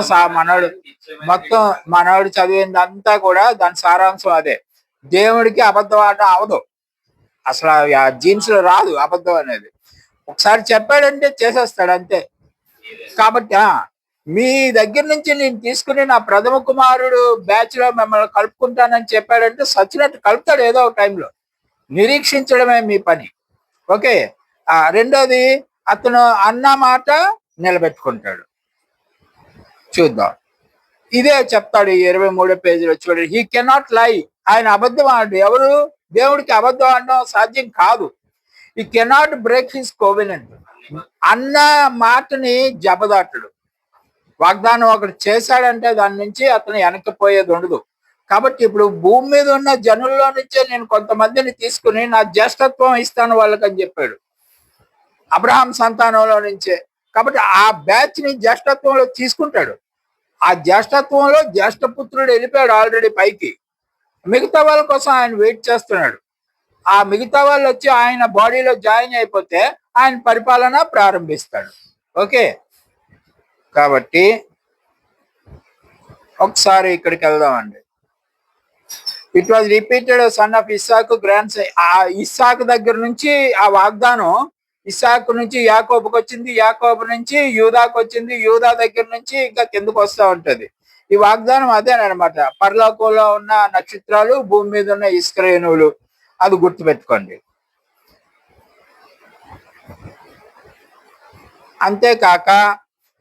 మనోడు చదివింది అంతా కూడా దాని సారాంశం అదే. దేవుడికి అబద్ధం ఆడడం అవదు, అసలు ఆ జీన్స్ లో రాదు అబద్ధం అనేది. ఒకసారి చెప్పాడంటే చేసేస్తాడు అంతే. కాబట్టి మీ దగ్గర నుంచి నేను తీసుకుని నా ప్రథమ కుమారుడు బ్యాచ్ లో మిమ్మల్ని కలుపుకుంటానని చెప్పాడంటే సచ్చినట్టు కలుపుతాడు ఏదో ఒక టైంలో. నిరీక్షించడమే మీ పని. ఓకే. రెండోది, అతను అన్న మాట నిలబెట్టుకుంటాడు. చూద్దాం. ఇదే చెప్తాడు ఈ 23వ పేజీలో చూడండి. హీ కెనాట్ లై. ఆయన అబద్ధం ఆడు. ఎవరు? దేవుడికి అబద్ధం ఆడడం సాధ్యం కాదు. ఈ కెనాట్ బ్రేక్ హిస్ కోవెనెంట్ అన్న మాటని జబదాటడు. వాగ్దానం ఒకటి చేశాడంటే దాని నుంచి అతను వెనక్కిపోయేది ఉండదు. కాబట్టి ఇప్పుడు భూమి మీద ఉన్న జనుల్లో నుంచే నేను కొంతమందిని తీసుకుని నా జ్యేష్ఠత్వం ఇస్తాను వాళ్ళకని చెప్పాడు, అబ్రహాం సంతానంలో నుంచే. కాబట్టి ఆ బ్యాచ్ ని జ్యేష్ఠత్వంలో తీసుకుంటాడు. ఆ జ్యేష్ఠత్వంలో జ్యేష్ఠపుత్రుడు వెళ్ళిపోయాడు ఆల్రెడీ పైకి. మిగతా వాళ్ళ కోసం ఆయన వెయిట్ చేస్తున్నాడు. ఆ మిగతా వాళ్ళు వచ్చి ఆయన బాడీలో జాయిన్ అయిపోతే ఆయన పరిపాలన ప్రారంభిస్తాడు. ఓకే, కాబట్టి ఒకసారి ఇక్కడికి వెళ్దామండి. It was repeated son of Isaac grand son. ఆ ఇస్సాకు దగ్గర నుంచి ఆ వాగ్దానం ఇస్సాకు నుంచి యాకోబుకి వచ్చింది, యాకోబు నుంచి యూదాకు వచ్చింది, యూదా దగ్గర నుంచి ఇంకా కిందకు వస్తూ ఉంటది. ఈ వాగ్దానం అదేనమాట. పరలోకంలో ఉన్న నక్షత్రాలు, భూమి మీద ఉన్న ఇస్రాయేలులు, అది గుర్తుపెట్టుకోండి. అంతేకాక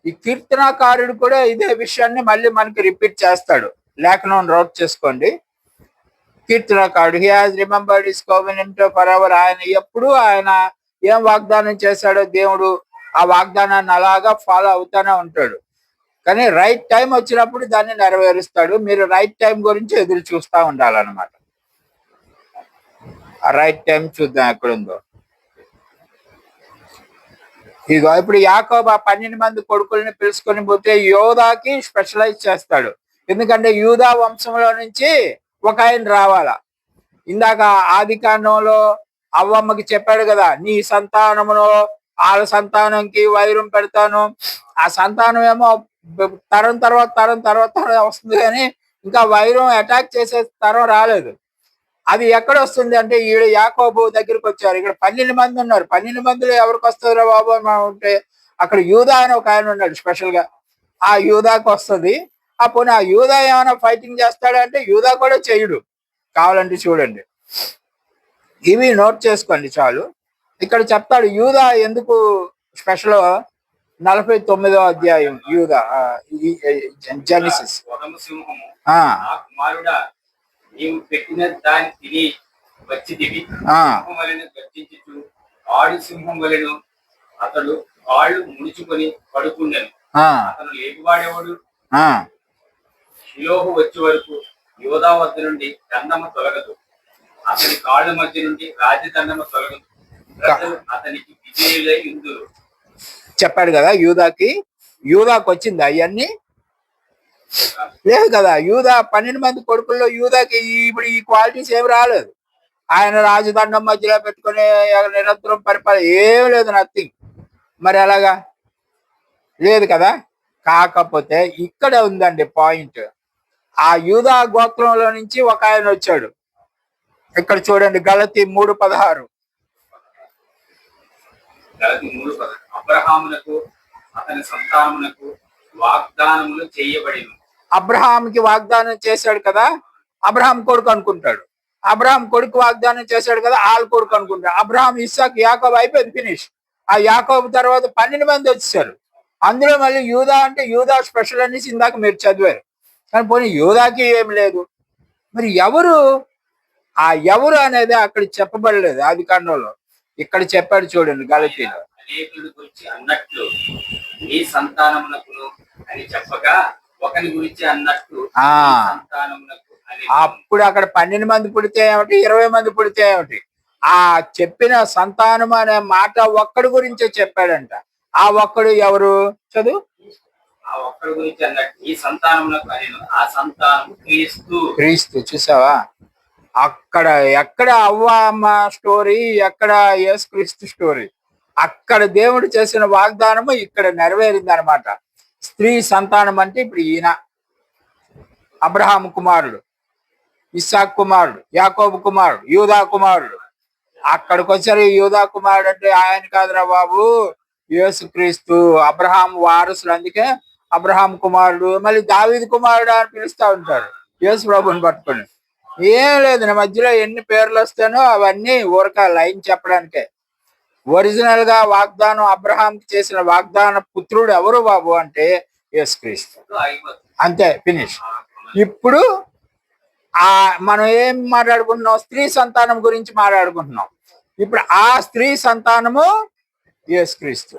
ఈ కీర్తనాకారుడు కూడా ఇదే విషయాన్ని మళ్ళీ మనకి రిపీట్ చేస్తాడు. లేఖనం నోట్ చేసుకోండి. కీర్తనకారుడు, he has remembered his covenant for ever. ఆయన ఎప్పుడు ఆయన ఏం వాగ్దానం చేశాడో దేవుడు ఆ వాగ్దానాన్ని అలాగా ఫాలో అవుతానే ఉంటాడు. కానీ రైట్ టైం వచ్చినప్పుడు దాన్ని నెరవేరుస్తాడు. మీరు రైట్ టైం గురించి ఎదురు చూస్తూ ఉండాలన్నమాట. ఆ రైట్ టైం చూద్దాం ఎక్కడుందో. ఇదిగో ఇప్పుడు యాకోబు ఆ 12 మంది కొడుకుల్ని పిలుచుకొని పోతే యోధాకి స్పెషలైజ్ చేస్తాడు. ఎందుకంటే యూదా వంశంలో నుంచి ఒక ఆయన రావాలా. ఇందాక ఆది కాండంలో అవ్వమ్మకి చెప్పాడు కదా, నీ సంతానమును వాళ్ళ సంతానంకి వైరం పెడతాను. ఆ సంతానం ఏమో తరం తర్వాత తరం తర్వాత తరం వస్తుంది, కానీ ఇంకా వైరం అటాక్ చేసే తరం రాలేదు. అది ఎక్కడ వస్తుంది అంటే ఈడ యాకోబు దగ్గరికి వచ్చారు. ఇక్కడ 12 మంది ఉన్నారు. 12 మందిలో ఎవరికి వస్తుందిరా బాబు అని ఉంటే అక్కడ యూదా అని ఒక ఆయన ఉన్నాడు స్పెషల్ గా. ఆ యూదాకి వస్తుంది. అప్పుడు ఆ యూదా ఏమైనా ఫైటింగ్ చేస్తాడంటే యూదా కూడా చేయడు. కావాలంటే చూడండి, ఇవి నోట్ చేసుకోండి చాలు. ఇక్కడ చెప్తాడు యూదా ఎందుకు స్పెషల్. 49వ అధ్యాయం యూదా జెనసిస్. నీవు పెట్టిన దాన్ని తిని వచ్చిదివి. సింహం వలెను గర్జించుచు ఆడు సింహం వలెను అతడు కాళ్ళు ముడుచుకొని పడుకుండెను. అతను లేపువాడేవాడు. షిలోహు వచ్చే వరకు యోధా వద్ద నుండి దండము తొలగదు, అతని కాళ్ళ మధ్య నుండి రాజదండము తొలగదు. ప్రజలు అతనికి విజయులై ఉందురు. చెప్పాడు కదా యూదాకి వచ్చింది అవన్నీ లేదు కదా. యూదా 12 మంది కొడుకుల్లో యూదాకి ఇప్పుడు ఈ క్వాలిటీస్ ఏమి రాలేదు. ఆయన రాజదండం మధ్యలో పెట్టుకుని నిరంతరం పరిపాలన ఏం లేదు, నథింగ్. మరి అలాగా లేదు కదా. కాకపోతే ఇక్కడ ఉందండి పాయింట్. ఆ యూదా గోత్రంలో నుంచి ఒక ఆయన వచ్చాడు. ఇక్కడ చూడండి, గలతీ 3:16. అబ్రహామునకు అతని సంతానమునకు వాగ్దానములు చేయబడిను. అబ్రహాంకి వాగ్దానం చేశాడు కదా, అబ్రహాం కొడుకు అనుకుంటాడు. అబ్రహాం కొడుకు వాగ్దానం చేశాడు కదా, వాళ్ళ కొడుకు అనుకుంటాడు. అబ్రహాం, ఇస్సాకు, యాకోబు అయిపోయింది, ఫినిష్. ఆ యాకోబు తర్వాత 12 మంది వచ్చేసారు. అందులో మళ్ళీ యూదా అంటే యూదా స్పెషల్ అనేసి ఇందాక మీరు చదివారు. కానీ పోనీ యూదాకి ఏం లేదు. మరి ఎవరు ఆ ఎవరు అనేది అక్కడ చెప్పబడలేదు ఆది కాండంలో. ఇక్కడ చెప్పాడు చూడండి గలతీలో. అనేకుల గురించి అన్నట్లు నీ సంతానమునకును అని చెప్పగా ఒకరి గురించి అన్నట్టు సంతానమునకు. అప్పుడు అక్కడ 12 మంది పుడితే ఏమిటి, 20 మంది పుడితే ఏమిటి, ఆ చెప్పిన సంతానం అనే మాట ఒక్కడి గురించే చెప్పాడంట. ఆ ఒక్కడు ఎవరు చదువు. ఆ ఒక్కడి గురించి అన్నట్టు ఈ సంతానమునకు అని, ఆ సంతానము క్రీస్తు. క్రీస్తు. చూసావా, అక్కడ ఎక్కడ అవ్వ అమ్మ స్టోరీ, ఎక్కడ యేసుక్రీస్తు స్టోరీ. అక్కడ దేవుడు చేసిన వాగ్దానము ఇక్కడ నెరవేరింది అనమాట. స్త్రీ సంతానం అంటే ఇప్పుడు ఈయన అబ్రహాం కుమారుడు, ఇస్సాకు కుమారుడు, యాకోబు కుమారుడు, యూదా కుమారుడు. అక్కడికి వచ్చారు. యూదా కుమారుడు అంటే ఆయన కాదురా బాబు, యేసుక్రీస్తు. అబ్రహాం వారసులు, అందుకే అబ్రహాం కుమారుడు. మళ్ళీ దావీదు కుమారుడు అని పిలుస్తూ ఉంటారు యేసు ప్రభుని పట్టుకొని. ఏం లేదు, నా మధ్యలో ఎన్ని పేర్లు వస్తానో అవన్నీ ఊరక లైన్ చెప్పడానికే. ఒరిజినల్ గా వాగ్దానం అబ్రహాంకి చేసిన వాగ్దాన పుత్రుడు ఎవరు బాబు అంటే యేసుక్రీస్తు. అయిపోతుంది. అంతే, ఫినిష్. ఇప్పుడు మనం ఏం మాట్లాడుకుంటున్నాం? స్త్రీ సంతానం గురించి మాట్లాడుకుంటున్నాం. ఇప్పుడు ఆ స్త్రీ సంతానము యేసుక్రీస్తు.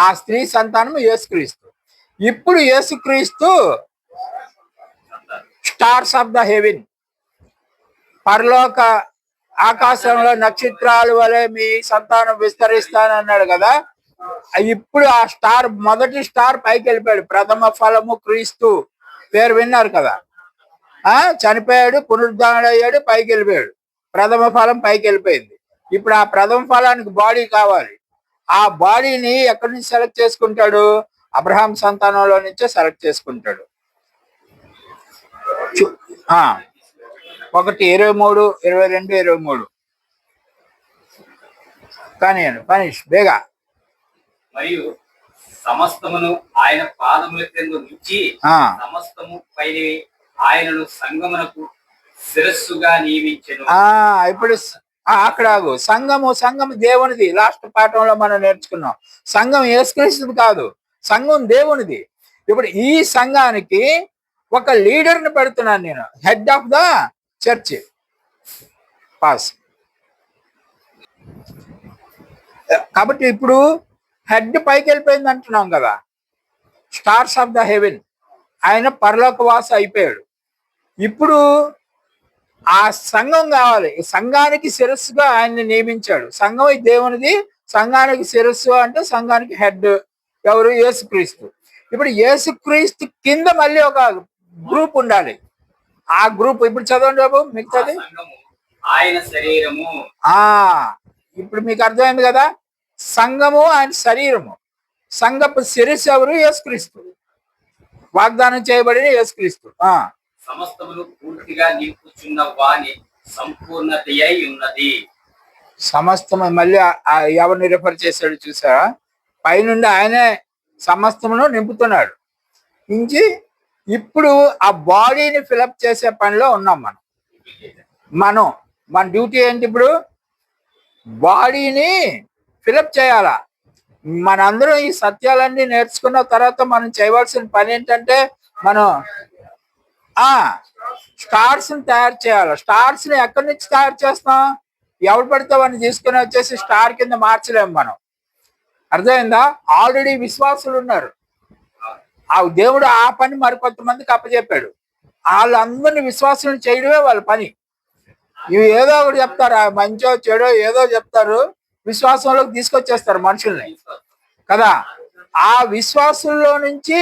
ఆ స్త్రీ సంతానము యేసుక్రీస్తు. ఇప్పుడు యేసుక్రీస్తు స్టార్స్ ఆఫ్ ద హెవెన్, పరలోక ఆకాశంలో నక్షత్రాల వలె మీ సంతానం విస్తరిస్తానన్నాడు కదా. ఇప్పుడు ఆ స్టార్, మొదటి స్టార్ పైకి వెళ్ళిపోయాడు. ప్రథమ ఫలము క్రీస్తు పేరు విన్నారు కదా. చనిపోయాడు, పునరుద్ధరణయ్యాడు, పైకి వెళ్ళిపోయాడు. ప్రథమ ఫలం పైకి వెళ్ళిపోయింది. ఇప్పుడు ఆ ప్రథమ ఫలానికి బాడీ కావాలి. ఆ బాడీని ఎక్కడి నుంచి సెలెక్ట్ చేసుకుంటాడు? అబ్రహాం సంతానంలో నుంచే సెలెక్ట్ చేసుకుంటాడు. 1:23, 22, 23 కానీ పనిష్ బేగా. మరియు సమస్తమును ఆయన పాదముల క్రింద ఉంచి సమస్తము పైన ఆయనను సంగమునకు శిరస్సుగా నియమించెను. ఇప్పుడు అక్కడ సంఘము దేవునిది. లాస్ట్ పాఠంలో మనం నేర్చుకున్నాం. సంఘం యేసుక్రీస్తుది కాదు, సంఘం దేవునిది. ఇప్పుడు ఈ సంఘానికి ఒక లీడర్ని పెడుతున్నాను నేను, head of the church. Pass. కాబట్టి ఇప్పుడు హెడ్ పైకి వెళ్ళిపోయింది అంటున్నాం కదా. స్టార్స్ ఆఫ్ ద హెవెన్, ఆయన పరలోకవాస అయిపోయాడు. ఇప్పుడు ఆ సంఘం కావాలి. సంఘానికి శిరస్సుగా ఆయన్ని నియమించాడు. సంఘం దేవునిది, సంఘానికి శిరస్సు అంటే సంఘానికి హెడ్ ఎవరు? యేసుక్రీస్తు. ఇప్పుడు యేసుక్రీస్తు కింద మళ్ళీ ఒక గ్రూప్ ఉండాలి. ఆ గ్రూప్ ఇప్పుడు చదవండి బాబు, మిగతాది. ఆయన శరీరము. ఇప్పుడు మీకు అర్థమైంది కదా. సంఘము ఆయన శరీరము. సంఘపు శిరస్సు ఎవరు? యేసుక్రీస్తు. వాగ్దానం చేయబడిన యేసుక్రీస్తు. సమస్తమును పూర్తిగా నింపుచున్న వాని సంపూర్ణతయై ఉన్నది. సమస్తము మళ్ళీ ఎవరిని రిఫర్ చేశాడు చూసారా? పైనుండి ఆయనే సమస్తమును నింపుతున్నాడు. ఇంచి ఇప్పుడు ఆ బాడీని ఫిలప్ చేసే పనిలో ఉన్నాం మన డ్యూటీ ఏంటి? ఇప్పుడు బాడీని ఫిలప్ చేయాలా. మనందరం ఈ సత్యాలన్నీ నేర్చుకున్న తర్వాత మనం చేయవలసిన పని ఏంటంటే, మనం స్టార్స్ ని తయారు చేయాలి. స్టార్స్ ని ఎక్కడి నుంచి తయారు చేస్తాం? ఎవరు పడితే వాడిని తీసుకుని వచ్చేసి స్టార్ కింద మార్చలేము మనం. అర్థమైందా? ఆల్రెడీ విశ్వాసులు ఉన్నారు. ఆ దేవుడు ఆ పని మరికొంతమందికి అప్పచెప్పాడు. వాళ్ళందరినీ విశ్వాసం చేయడమే వాళ్ళ పని. ఇవి ఏదో ఒకటి చెప్తారు, మంచో చెడో ఏదో చెప్తారు, విశ్వాసంలోకి తీసుకొచ్చేస్తారు మనుషుల్ని కదా. ఆ విశ్వాసంలో నుంచి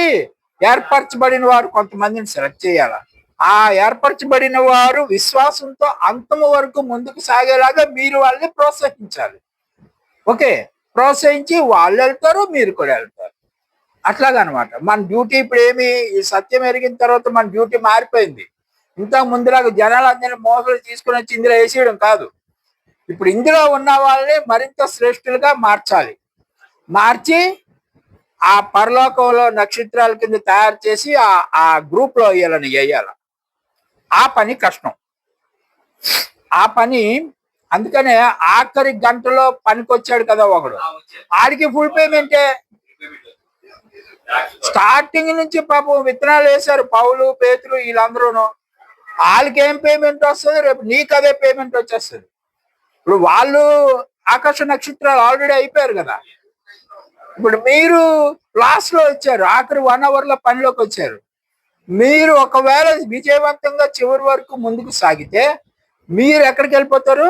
ఏర్పరచబడిన వారు కొంతమందిని సెలెక్ట్ చేయాల. ఆ ఏర్పరచబడిన వారు విశ్వాసంతో అంతము వరకు ముందుకు సాగేలాగా మీరు వాళ్ళని ప్రోత్సహించాలి. ఓకే, ప్రోత్సహించి వాళ్ళు వెళ్తారు, మీరు కూడా వెళ్తారు. అట్లాగనమాట మన డ్యూటీ. ఇప్పుడు ఏమి, ఈ సత్యం ఎరిగిన తర్వాత మన డ్యూటీ మారిపోయింది. ఇంతకు ముందులాగా జనాలందరినీ మోసలు తీసుకుని వచ్చి ఇందులో వేసేయడం కాదు. ఇప్పుడు ఇందులో ఉన్న వాళ్ళని మరింత శ్రేష్ఠులుగా మార్చాలి. మార్చి ఆ పరలోకంలో నక్షత్రాల కింద తయారు చేసి ఆ గ్రూప్ లో వేయాలని వేయాలి. ఆ పని కష్టం. ఆ పని అందుకనే ఆఖరి గంటలో పనికొచ్చాడు కదా ఒకడు, ఆడికి ఫుల్ పేమెంటే. స్టార్టింగ్ నుంచి పాపం విత్తనాలు వేశారు పౌలు, పేతురు, వీళ్ళందరూను. వాళ్ళకి ఏం పేమెంట్ వస్తుంది? రేపు నీకు అదే పేమెంట్ వచ్చేస్తుంది. ఇప్పుడు వాళ్ళు ఆకాశ నక్షత్రాలు ఆల్రెడీ అయిపోయారు కదా. ఇప్పుడు మీరు లాస్ట్ లో వచ్చారు, ఆఖరి 1 hour లో పనిలోకి వచ్చారు. మీరు ఒకవేళ విజయవంతంగా చివరి వరకు ముందుకు సాగితే మీరు ఎక్కడికి వెళ్ళిపోతారు?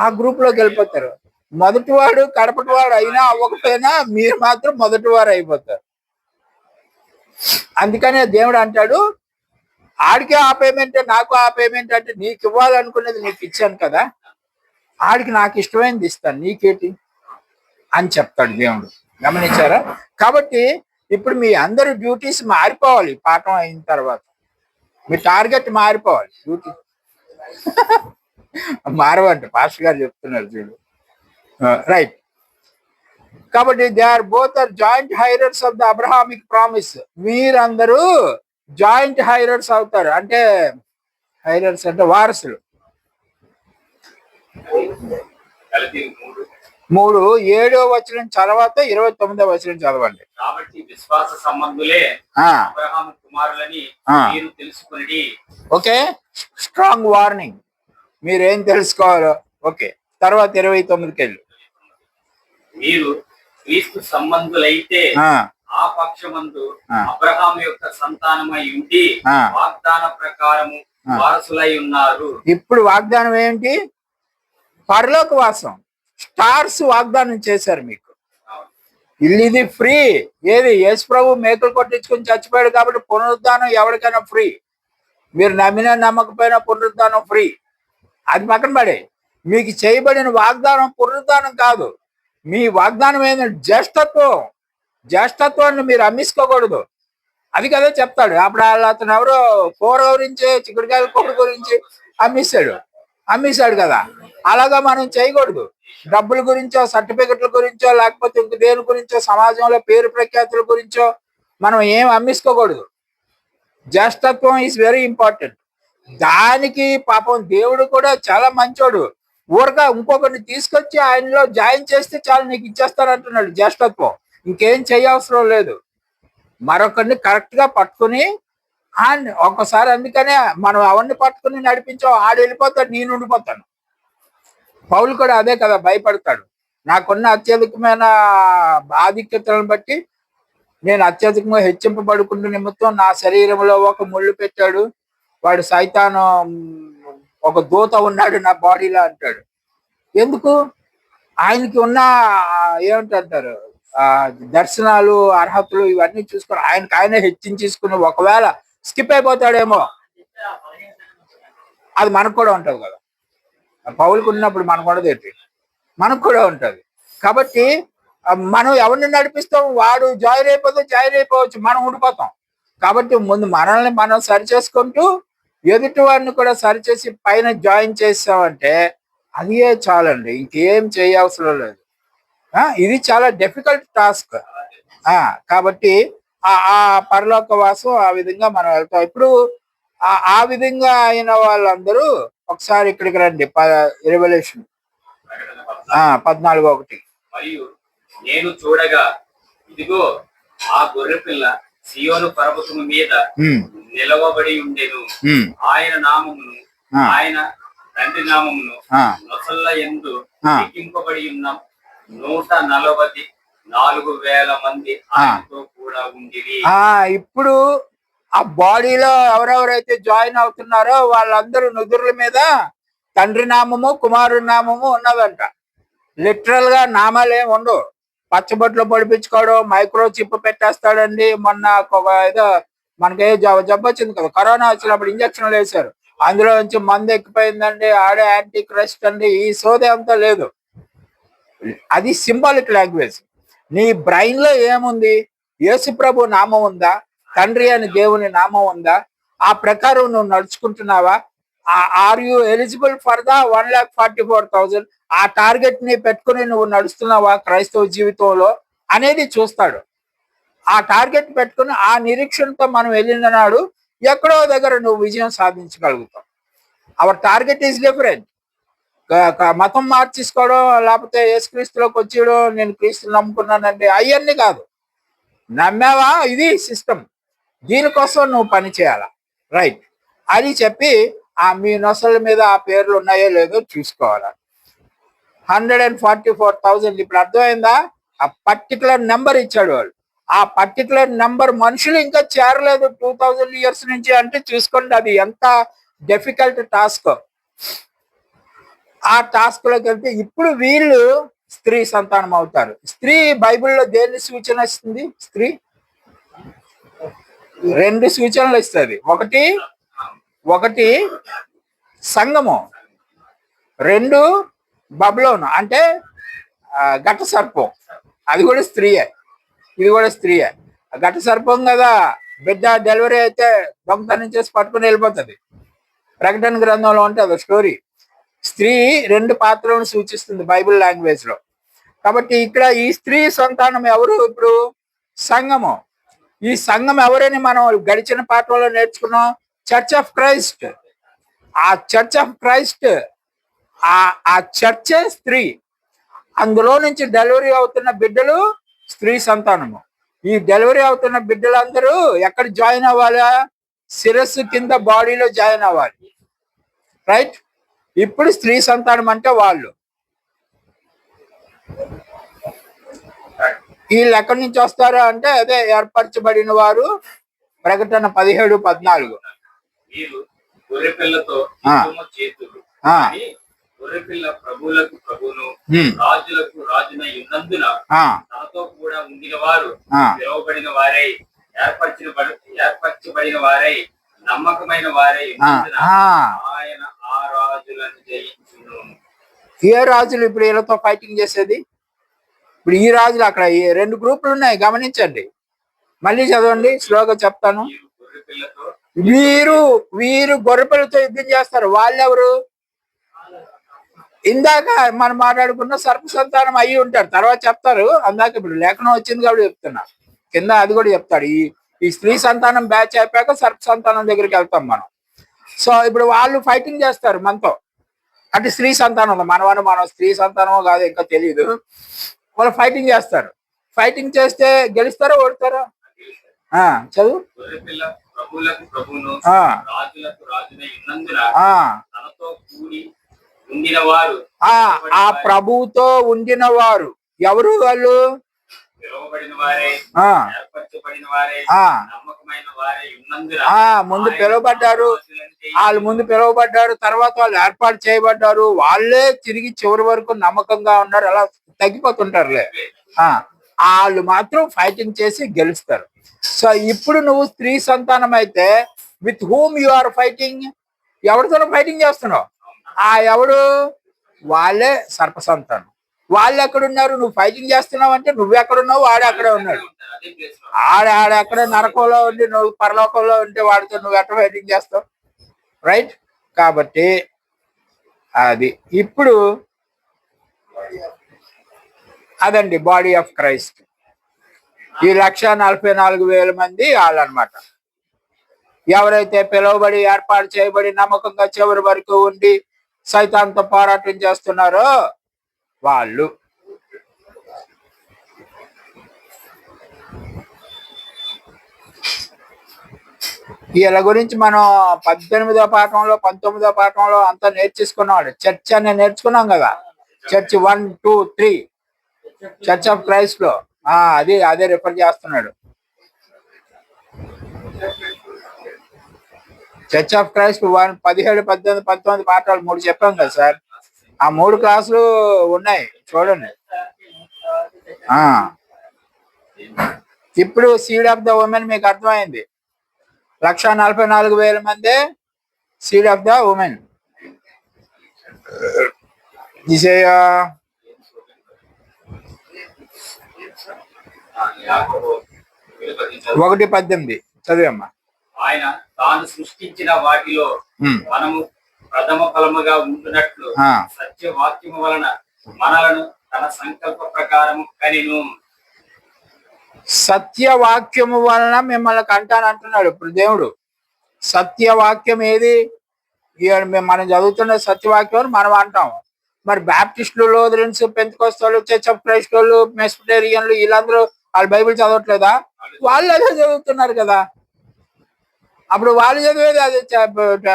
ఆ గ్రూప్ లోకి వెళ్ళిపోతారు. మొదటివాడు కడపటివాడు అయినా అవ్వకపోయినా మీరు మాత్రం మొదటివారు అయిపోతారు. అందుకనే దేవుడు అంటాడు, ఆడికి ఆ పేమెంట్, నాకు ఆ పేమెంట్. అంటే నీకు ఇవ్వాలనుకునేది నీకు ఇచ్చాను కదా, ఆడికి నాకు ఇష్టమైనది ఇస్తాను, నీకేంటి అని చెప్తాడు దేవుడు. గమనించారా? కాబట్టి ఇప్పుడు మీ అందరు డ్యూటీస్ మారిపోవాలి. పాఠం అయిన తర్వాత మీ టార్గెట్ మారిపోవాలి. డ్యూటీ మారవంట పాస్టర్ గారు చెప్తున్నారు చూడు. రైట్. కాబట్టి they are both are joint heirs of the Abrahamic promise. మీరందరూ జాయింట్ హైరర్స్ అవుతారు. అంటే హైరర్స్ అంటే వారసులు. 7వ వచనం తర్వాత 29వ వచనం చదవండి. కాబట్టి విశ్వాస సంబంధులే ఆ, అబ్రహాము కుమారులని ఆ. మీరు తెలుసుకుని. Okay, strong warning. మీరేం తెలుసుకోవాలో. ఓకే, తర్వాత 29కి వెళ్ళు. మీరు క్రీస్తు సంబంధులైతే ఆ, ఆ పక్షమందు ఆ. అబ్రహాము యొక్క సంతానమై ఉండి ఆ. వాగ్దాన ప్రకారము ఆ. వారసులై ఉన్నారు. ఇప్పుడు వాగ్దానం ఏంటి? పరలోక వాసం. స్టార్స్ వాగ్దానం చేశారు మీకు. ఇది ఫ్రీ. ఏది? యేసు ప్రభు మేకలు కొట్టించుకొని చచ్చిపోయాడు కాబట్టి పునరుద్ధానం ఎవరికైనా ఫ్రీ. మీరు నమ్మినా నమ్మకపోయినా పునరుద్ధానం ఫ్రీ. అది పక్కన పడే, మీకు చేయబడిన వాగ్దానం పునరుద్ధానం కాదు. మీ వాగ్దానం ఏంటంటే జ్యేష్ఠత్వం. జ్యేష్ఠత్వాన్ని మీరు అమ్మించుకోకూడదు. అది కదా చెప్తాడు. అప్పుడు అతను ఎవరో కూర గురించి, చిక్కుడుకాయల కూర గురించి అమ్మేశాడు కదా. అలాగా మనం చేయకూడదు. డబ్బుల గురించో, సర్టిఫికెట్ల గురించో, లేకపోతే ఇంక దేని గురించో, సమాజంలో పేరు ప్రఖ్యాతుల గురించో మనం ఏం అమ్మించుకోకూడదు. జ్యేష్ఠత్వం ఈజ్ వెరీ ఇంపార్టెంట్. దానికి పాపం దేవుడు కూడా చాలా మంచోడు. ఊరగా ఇంకొకరిని తీసుకొచ్చి ఆయనలో జాయిన్ చేస్తే చాలు, నీకు ఇచ్చేస్తానంటున్నాడు జ్యేష్ఠత్వం. ఇంకేం చేయవసరం లేదు. మరొకరిని కరెక్ట్ గా పట్టుకుని ఒక్కసారి, అందుకనే మనం ఎవరిని పట్టుకుని నడిపించావు ఆడు వెళ్ళిపోతాడు, నేను ఉండిపోతాను. పౌలు కూడా అదే కదా, భయపడతాడు. నాకున్న అత్యధికమైన ఆధిక్యతలను బట్టి నేను అత్యధికంగా హెచ్చింపబడుకున్న నిమిత్తం నా శరీరంలో ఒక ముళ్ళు పెట్టాడు, వాడు సైతాను ఒక దూత ఉన్నాడు నా బాడీలో అంటాడు. ఎందుకు? ఆయనకి ఉన్న ఏమిటంటారు దర్శనాలు, అర్హతలు ఇవన్నీ చూసుకొని ఆయననే హెచ్చించేసుకుని ఒకవేళ స్కిప్ అయిపోతాడేమో, అది మనకు కూడా ఉంటుంది కదా. పౌలుకు ఉన్నప్పుడు మనకు ఉండదు ఏంటి? మనకు కూడా ఉంటుంది. కాబట్టి మనం ఎవరిని నడిపిస్తాం, వాడు జాయిన్ అయిపోవచ్చు, మనం ఉండిపోతాం. కాబట్టి ముందు మనల్ని మనం సరి చేసుకుంటూ ఎదుటి వాడిని కూడా సరిచేసి పైన జాయిన్ చేసామంటే అదే చాలండి, ఇంకేం చేయవసరం లేదు. ఇది చాలా డిఫికల్ట్ టాస్క్. కాబట్టి ఆ పరలోక వాసం ఆ విధంగా మనం వెళ్తాం. ఇప్పుడు ఆ విధంగా అయిన వాళ్ళందరూ ఒకసారి ఇక్కడికి రండి. రెవల్యూషన్ 14:1. మరియు నేను చూడగా ఇదిగో ఆ గొర్రె పిల్ల సియోను పర్వతము మీద నిలవబడి ఉండెను. ఆయన నామమును, ఆయన తండ్రి నామమును నొసళ్ళ యందు లిఖింపబడి ఉన్న 144,000 మంది ఆయనతో కూడా ఉండిరి. ఇప్పుడు ఆ బాడీలో ఎవరెవరైతే జాయిన్ అవుతున్నారో వాళ్ళందరూ నుదురుల మీద తండ్రి నామము, కుమారుడి నామము ఉన్నదంట. లిటరల్ గా నామాలేం ఉండవు. పచ్చబొట్లు పొడిపించుకోవడం, మైక్రో చిప్ పెట్టేస్తాడండి. మొన్న ఏదో మనకి జబ్బు వచ్చింది కదా, కరోనా వచ్చినప్పుడు ఇంజక్షన్లు వేశారు, అందులో నుంచి మందు ఎక్కిపోయిందండి, ఆడే యాంటీ క్రైస్ట్ అండి. ఈ సోదే అంతా లేదు. అది సింబాలిక్ లాంగ్వేజ్. నీ బ్రెయిన్ లో ఏముంది? యేసు ప్రభు నామం ఉందా? తండ్రి అని దేవుని నామం ఉందా? ఆ ప్రకారం నువ్వు నడుచుకుంటున్నావా? Are you eligible for the 1,44,000? ఆ టార్గెట్ ని పెట్టుకుని నువ్వు నడుస్తున్నావా క్రైస్తవ జీవితంలో అనేది చూస్తాడు. ఆ టార్గెట్ పెట్టుకుని ఆ నిరీక్షణతో మనం వెళ్ళిన నాడు ఎక్కడో దగ్గర నువ్వు విజయం సాధించగలుగుతావు. Our target is different. మతం మార్చేసుకోవడం, లేకపోతే యేసుక్రీస్తులోకి వచ్చేయడం, నేను క్రీస్తుని నమ్ముకున్నానంటే అవన్నీ కాదు. నమ్మావా? ఇది సిస్టమ్, దీనికోసం నువ్వు పని చేయాలా, రైట్? అది చెప్పి మీ నొసల మీద ఆ పేర్లు ఉన్నాయో లేదో చూసుకోవాలా. 144,000. ఇప్పుడు అర్థమైందా? ఆ పర్టికులర్ నెంబర్ ఇచ్చాడు వాళ్ళు. ఆ పర్టికులర్ నెంబర్ మనుషులు ఇంకా చేరలేదు 2000 years నుంచి. అంటే చూసుకోండి అది ఎంత డిఫికల్ట్ టాస్క్. ఆ టాస్క్ లోకి వెళ్తే ఇప్పుడు వీళ్ళు స్త్రీ సంతానం అవుతారు. స్త్రీ బైబిల్లో దేన్ని సూచన ఇస్తుంది? స్త్రీ 2 సూచనలు ఇస్తుంది. ఒకటి సంగము, 2 బబులోను అంటే ఘట సర్పం. అది కూడా స్త్రీయే, ఇది కూడా స్త్రీయే. ఘట సర్పం కదా, బిడ్డ డెలివరీ అయితే దొంగతనం చేసి పట్టుకుని వెళ్ళిపోతుంది. ప్రకటన గ్రంథంలో ఉంటే అది స్టోరీ. స్త్రీ 2 పాత్రలను సూచిస్తుంది బైబిల్ లాంగ్వేజ్ లో. కాబట్టి ఇక్కడ ఈ స్త్రీ సంతానం ఎవరు? ఇప్పుడు సంఘము. ఈ సంఘం ఎవరని మనం గడిచిన పాఠంలో నేర్చుకున్నాం. Church of Christ. ఆ చర్చ్ ఆఫ్ క్రైస్ట్, ఆ చర్చే స్త్రీ. అందులో నుంచి డెలివరీ అవుతున్న బిడ్డలు స్త్రీ సంతానము. ఈ డెలివరీ అవుతున్న బిడ్డలందరూ ఎక్కడ జాయిన్ అవ్వాలా? శిరస్సు కింద బాడీలో జాయిన్ అవ్వాలి. రైట్? ఇప్పుడు స్త్రీ సంతానం అంటే వాళ్ళు. వీళ్ళు ఎక్కడి నుంచి వస్తారా అంటే అదే ఏర్పరచబడిన వారు. ప్రకటన 17:14. మీరు గొర్రెపిల్లతో యుద్ధము చేతురు కానీ గొర్రెపిల్ల ప్రభువులకు ప్రభువును రాజులకు రాజునై ఉన్నందున తనతో కూడా ఉండిన వారు పిలువబడిన వారై ఏర్పరచబడిన వారై నమ్మకమైన వారై ఉన్నందున ఆయన ఆ రాజులను జయించును. ఏ రాజులు ఇప్పుడు వీళ్ళతో ఫైటింగ్ చేసేది? ఇప్పుడు ఈ రాజులు అక్కడ 2 గ్రూపులు ఉన్నాయి, గమనించండి. మళ్ళీ చదవండి, స్లోగా చెప్తాను. వీరు గొర్రెపిల్లతో యుద్ధం చేస్తారు. వాళ్ళెవరు? ఇందాక మనం మాట్లాడుకున్న సర్ప సంతానం అయ్యి ఉంటారు, తర్వాత చెప్తారు. అందాక ఇప్పుడు లేఖనం వచ్చింది కాబట్టి చెప్తున్నా, కింద అది కూడా చెప్తాడు. ఈ స్త్రీ సంతానం బ్యాచ్ అయిపోయాక సర్ప సంతానం దగ్గరికి వెళ్తాం మనం. సో ఇప్పుడు వాళ్ళు ఫైటింగ్ చేస్తారు మనతో, అంటే స్త్రీ సంతానంలో. మనం స్త్రీ సంతానమో కాదు ఇంకా తెలియదు. వాళ్ళు ఫైటింగ్ చేస్తారు. ఫైటింగ్ చేస్తే గెలుస్తారా ఓడతారా? చదువు. ఆ ప్రభువుతో ఉండిన వారు ఎవరు? వాళ్ళు ముందు పిలువబడ్డారు. తర్వాత వాళ్ళు ఏర్పాటు చేయబడ్డారు. వాళ్ళే తిరిగి చివరి వరకు నమ్మకంగా ఉన్నారు. అలా తగ్గిపోతుంటారులే. వాళ్ళు మాత్రం ఫైటింగ్ చేసి గెలుస్తారు. సో ఇప్పుడు నువ్వు స్త్రీ సంతానం అయితే with whom you are fighting? ఎవరితో ఫైటింగ్ చేస్తున్నావు? ఎవడు? వాళ్ళే సర్ప సంతానం. వాళ్ళు ఎక్కడున్నారు? నువ్వు ఫైటింగ్ చేస్తున్నావు అంటే నువ్వెక్కడున్నావు, వాడు అక్కడే ఉన్నాడు. ఆడెక్కడ నరకంలో ఉండి నువ్వు పరలోకంలో ఉంటే వాడితో నువ్వు ఎక్కడ ఫైటింగ్ చేస్తావు? రైట్? కాబట్టి అది ఇప్పుడు అదండి బాడీ ఆఫ్ క్రైస్ట్. ఈ 1,44,000 మంది వాళ్ళనమాట. ఎవరైతే పిలువబడి ఏర్పాటు చేయబడి నమ్మకంగా చివరి వరకు ఉండి సైతాన్తో పోరాటం చేస్తున్నారో వాళ్ళు. వీళ్ళ గురించి మనం 18వ పాఠంలో 19వ పాఠంలో అంతా నేర్చేసుకున్నాం. చర్చ్ అని నేర్చుకున్నాం కదా. చర్చ్ 1, 2, 3 చర్చ్ ఆఫ్ క్రైస్ట్ లో అదే రిఫర్ చేస్తున్నాడు. చర్చ్ ఆఫ్ క్రైస్ట్ 1, 17, 18, 19 పాఠాలు 3 చెప్పాం కదా సార్. ఆ 3 క్లాసులు ఉన్నాయి, చూడండి. ఇప్పుడు సీడ్ ఆఫ్ ద ఉమెన్ మీకు అర్థమైంది. 1,44,000 మంది సీడ్ ఆఫ్ ద ఉమెన్. 1:18 చదివమ్మా. ఆయన తాను సృష్టించిన వాటిలో మనము ప్రథమ ఫలముగా ఉంటున్నట్లు సత్యవాక్యము వలన మనలను తన సంకల్ప ప్రకారము కనిను. సత్యవాక్యము వలన మిమ్మల్ని కంటానంటున్నాడు ఇప్పుడు దేవుడు. సత్యవాక్యం ఏది? మనం చదువుతున్న సత్యవాక్యం మనం అంటాం. మరి బ్యాప్టిస్టులు, లూథరన్స్, పెంతెకోస్తలు, చర్చ్ ఆఫ్ క్రైస్ట్ వాళ్ళు, మెస్పిటేరియన్లు వీళ్ళందరూ వాళ్ళు బైబిల్ చదవట్లేదా? వాళ్ళు అదే చదువుతున్నారు కదా. అప్పుడు వాళ్ళు చదివేది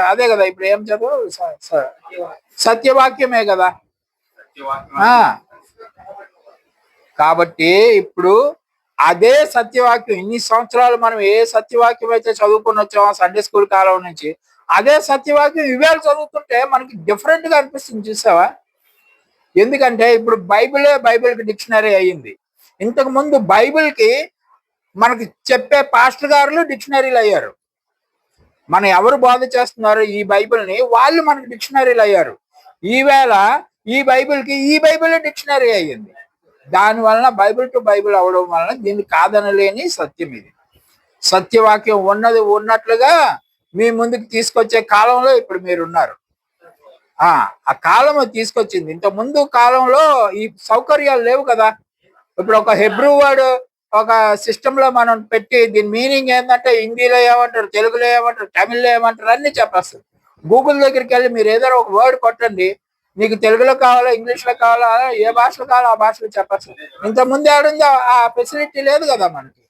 అదే కదా. ఇప్పుడు ఏం చదువు? సత్యవాక్యమే కదా. కాబట్టి ఇప్పుడు అదే సత్యవాక్యం. ఇన్ని సంవత్సరాలు మనం ఏ సత్యవాక్యం అయితే చదువుకుని వచ్చామో సండే స్కూల్ కాలం నుంచి, అదే సత్యవాక్యం ఇవేళ చదువుతుంటే మనకి డిఫరెంట్ గా అనిపిస్తుంది. చూసావా? ఎందుకంటే ఇప్పుడు బైబిల్కి డిక్షనరీ అయ్యింది. ఇంతకు ముందు బైబిల్కి మనకి చెప్పే పాస్టర్ గారులు డిక్షనరీలు అయ్యారు. మనం ఎవరు బోధ చేస్తున్నారు ఈ బైబిల్ని, వాళ్ళు మనకి డిక్షనరీలు అయ్యారు. ఈవేళ ఈ బైబిల్ డిక్షనరీ అయ్యింది. దానివలన బైబిల్ టు బైబిల్ అవడం వలన దీన్ని కాదనలేని సత్యం ఇది. సత్యవాక్యం ఉన్నది ఉన్నట్లుగా మీ ముందుకు తీసుకొచ్చే కాలంలో ఇప్పుడు మీరున్నారు. ఆ కాలం తీసుకొచ్చింది. ఇంత ముందు కాలంలో ఈ సౌకర్యాలు లేవు కదా. ఇప్పుడు ఒక హెబ్రూ వర్డ్ ఒక సిస్టమ్ లో మనం పెట్టి దీని మీనింగ్ ఏంటంటే హిందీలో ఏమంటారు, తెలుగులో ఏమంటారు, తమిళ్లో ఏమంటారు అన్ని చెప్పేస్తారు. గూగుల్ దగ్గరికి వెళ్ళి మీరు ఏదైనా ఒక వర్డ్ కొట్టండి, నీకు తెలుగులో కావాలా, ఇంగ్లీష్ లో కావాలా, ఏ భాషలో కావాలో ఆ భాషలో చెప్పచ్చు. ఇంతకుముందు ఏడుంది ఆ ఫెసిలిటీ లేదు కదా మనకి.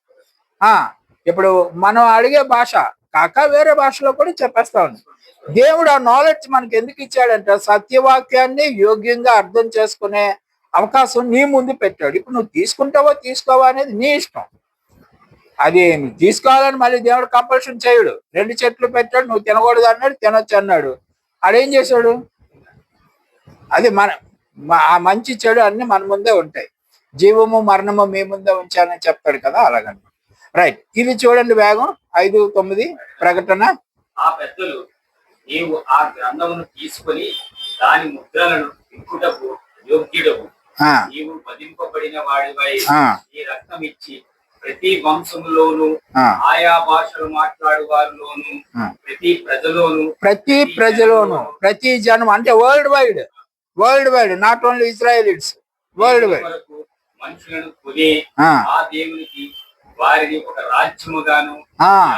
ఇప్పుడు మనం అడిగే భాష కాక వేరే భాషలో కూడా చెప్పేస్తా ఉంది. దేవుడు ఆ నాలెడ్జ్ మనకి ఎందుకు ఇచ్చాడంటే సత్యవాక్యాన్ని యోగ్యంగా అర్థం చేసుకునే అవకాశం నీ ముందు పెట్టాడు. ఇప్పుడు నువ్వు తీసుకుంటావో తీసుకోవా అనేది నీ ఇష్టం. అది తీసుకోవాలని మళ్ళీ దేవుడు కంపల్షన్ చేయడు. 2 చెట్లు పెట్టాడు, నువ్వు తినకూడదు అన్నాడు, తినొచ్చు అన్నాడు. ఆడేం చేశాడు? అది ఆ మంచి చెడు అన్ని మన ముందే ఉంటాయి. జీవము మరణము మీ ముందే ఉంచానని చెప్తాడు కదా, అలాగనమాట. రైట్, ఇది చూడండి వేగం 5:9 ప్రకటన. ఆ పెద్దలు, నీవు ఆ గ్రంథమును తీసుకొని దాని ముద్రలను విప్పుటకు యోగ్యుడవు, నీవు వధింపబడిన వాడివై ఈ రక్తం ఇచ్చి ప్రతి వంశములోను ఆయా భాషలు మాట్లాడు వారిలోను ప్రతి ప్రజలోను ప్రతి జనం అంటే world wide not only Israelites, world wide మనుషులను కొని ఆ దేవునికి వారిని ఒక రాజ్యముగాను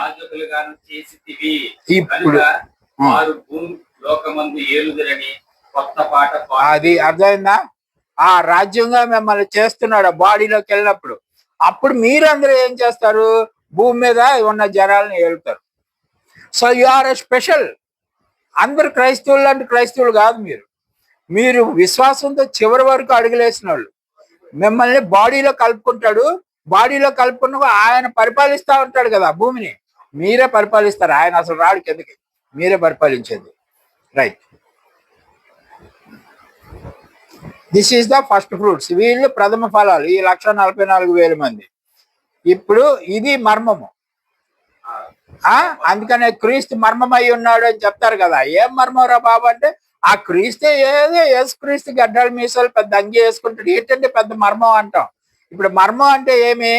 యాజకులుగాను చేసితివి, కనుక వారు భూమి లోకమందు ఏలుదురని కొత్త పాట. అది అర్థమైందా? ఆ రాజ్యంగా మిమ్మల్ని చేస్తున్నాడు బాడీలోకి వెళ్ళినప్పుడు. అప్పుడు మీరందరూ ఏం చేస్తారు? భూమి మీద ఉన్న జనాలను ఏలుతారు. So you are a special. అందరు క్రైస్తవులు అంటే క్రైస్తవులు కాదు. మీరు విశ్వాసంతో చివరి వరకు అడుగులేసిన వాళ్ళు. మిమ్మల్ని బాడీలో కలుపుకుంటాడు. బాడీలో కలుపుకున్న ఆయన పరిపాలిస్తూ ఉంటాడు కదా భూమిని. మీరే పరిపాలిస్తారు, ఆయన అసలు రాడు కిందకి, మీరే పరిపాలించేది. Right, this is the first fruits. వీళ్ళు ప్రథమ ఫలాలు, ఈ 1,44,000 మంది. ఇప్పుడు ఇది మర్మము. అందుకనే క్రీస్తు మర్మమై ఉన్నాడు అని చెప్తారు కదా. ఏం మర్మం రా బాబు అంటే, ఆ క్రీస్తే ఏదో యేసుక్రీస్తు గడ్డల మీసాలు పెద్ద అంగి వేసుకుంటాడు, ఏంటంటే పెద్ద మర్మం అంటాం. ఇప్పుడు మర్మం అంటే ఏమి?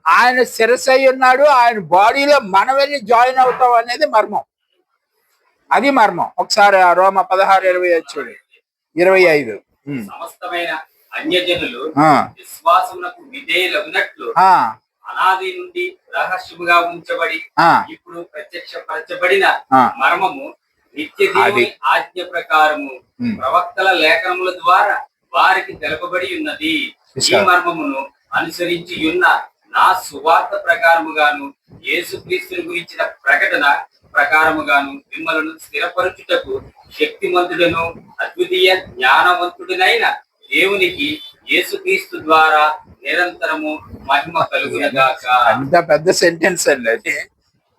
ఆయన శిరస్సు అయి ఉన్నాడు, ఆయన బాడీలో మనం వెళ్ళి జాయిన్ అవుతాం అనేది మర్మం. అది మర్మం. ఒకసారి రోమ 16:25 చూడు, 25. సమస్తమైన అన్యజనులు విశ్వాసమునకు విధేయులగునట్లు అనాది నుండి రహస్యముగా ఉంచబడి ఇప్పుడు ప్రత్యక్షపరచబడిన మర్మము నిత్య దేవుని ఆజ్ఞ ప్రకారము ప్రవక్తల లేఖనముల ద్వారా వారికి తెలపబడి ఉన్నది. ఈ మర్మమును అనుసరించి ఉన్న నా సువార్త ప్రకారముగాను యేసుక్రీస్తుని గురించిన ప్రకటన ప్రకారముగాను మిమ్మలను స్థిరపరచుటకు శక్తిమంతుడను అద్వితీయ జ్ఞానవంతుడినైన దేవునికి యేసుక్రీస్తు ద్వారా నిరంతరము మహిమ కలుగునగాక. అంత పెద్ద సెంటెన్స్ అండి అది.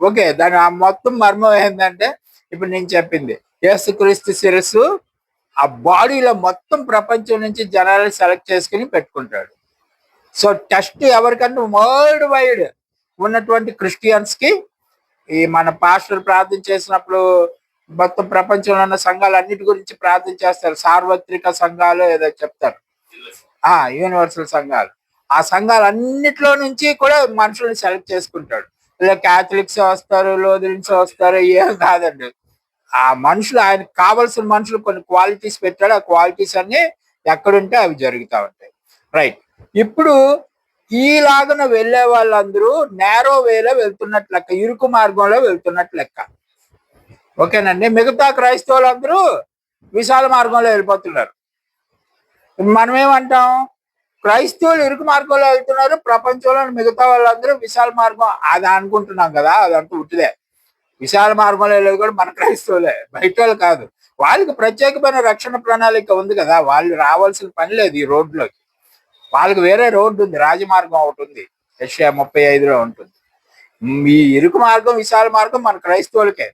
ఓకే, దాని ఆ మొత్తం మర్మం ఏంటంటే ఇప్పుడు నేను చెప్పింది, యేసుక్రీస్తు శిరస్సు ఆ బాడీలో మొత్తం ప్రపంచం నుంచి జనాలను సెలెక్ట్ చేసుకుని పెట్టుకుంటాడు. సో టెస్ట్ ఎవరికంటే వరల్డ్ వైడ్ ఉన్నటువంటి క్రిస్టియన్స్ కి, ఈ మన పాస్టర్ ప్రార్థన చేసినప్పుడు మొత్తం ప్రపంచంలో ఉన్న సంఘాలు అన్నిటి గురించి ప్రార్థన చేస్తారు. సార్వత్రిక సంఘాలు ఏదో చెప్తారు, యూనివర్సల్ సంఘాలు. ఆ సంఘాలు అన్నిట్లో నుంచి కూడా మనుషుల్ని సెలెక్ట్ చేసుకుంటాడు. ఇలా క్యాథలిక్స్ వస్తారు, లోదరిన్స్ వస్తారు, ఏం కాదండి. ఆ మనుషులు, ఆయనకు కావాల్సిన మనుషులు కొన్ని క్వాలిటీస్ పెట్టాడు. ఆ క్వాలిటీస్ అన్ని ఎక్కడుంటే అవి జరుగుతూ ఉంటాయి. రైట్, ఇప్పుడు ఈలాగన వెళ్ళే వాళ్ళందరూ నేరో వేలో వెళ్తున్నట్లు లెక్క, ఇరుకు మార్గంలో వెళ్తున్నట్లు లెక్క. ఓకేనండి. మిగతా క్రైస్తవులందరూ విశాల మార్గంలో వెళ్ళిపోతున్నారు. మనం ఏమంటాం? క్రైస్తవులు ఇరుకు మార్గంలో వెళ్తున్నారు, ప్రపంచంలో మిగతా వాళ్ళందరూ విశాల మార్గం అది అనుకుంటున్నాం కదా. అదంతా ఉట్టిదే. విశాల మార్గంలో వెళ్ళేది కూడా మన క్రైస్తవులే, బయట వాళ్ళు కాదు. వాళ్ళకి ప్రత్యేకమైన రక్షణ ప్రణాళిక ఉంది కదా. వాళ్ళు రావాల్సిన పని లేదు ఈ రోడ్లోకి. వాళ్ళకి వేరే రోడ్డు ఉంది, రాజమార్గం ఒకటి ఉంది, యెషయా 35లో ఉంటుంది. ఈ ఇరుకు మార్గం విశాల మార్గం మన క్రైస్తవులకే.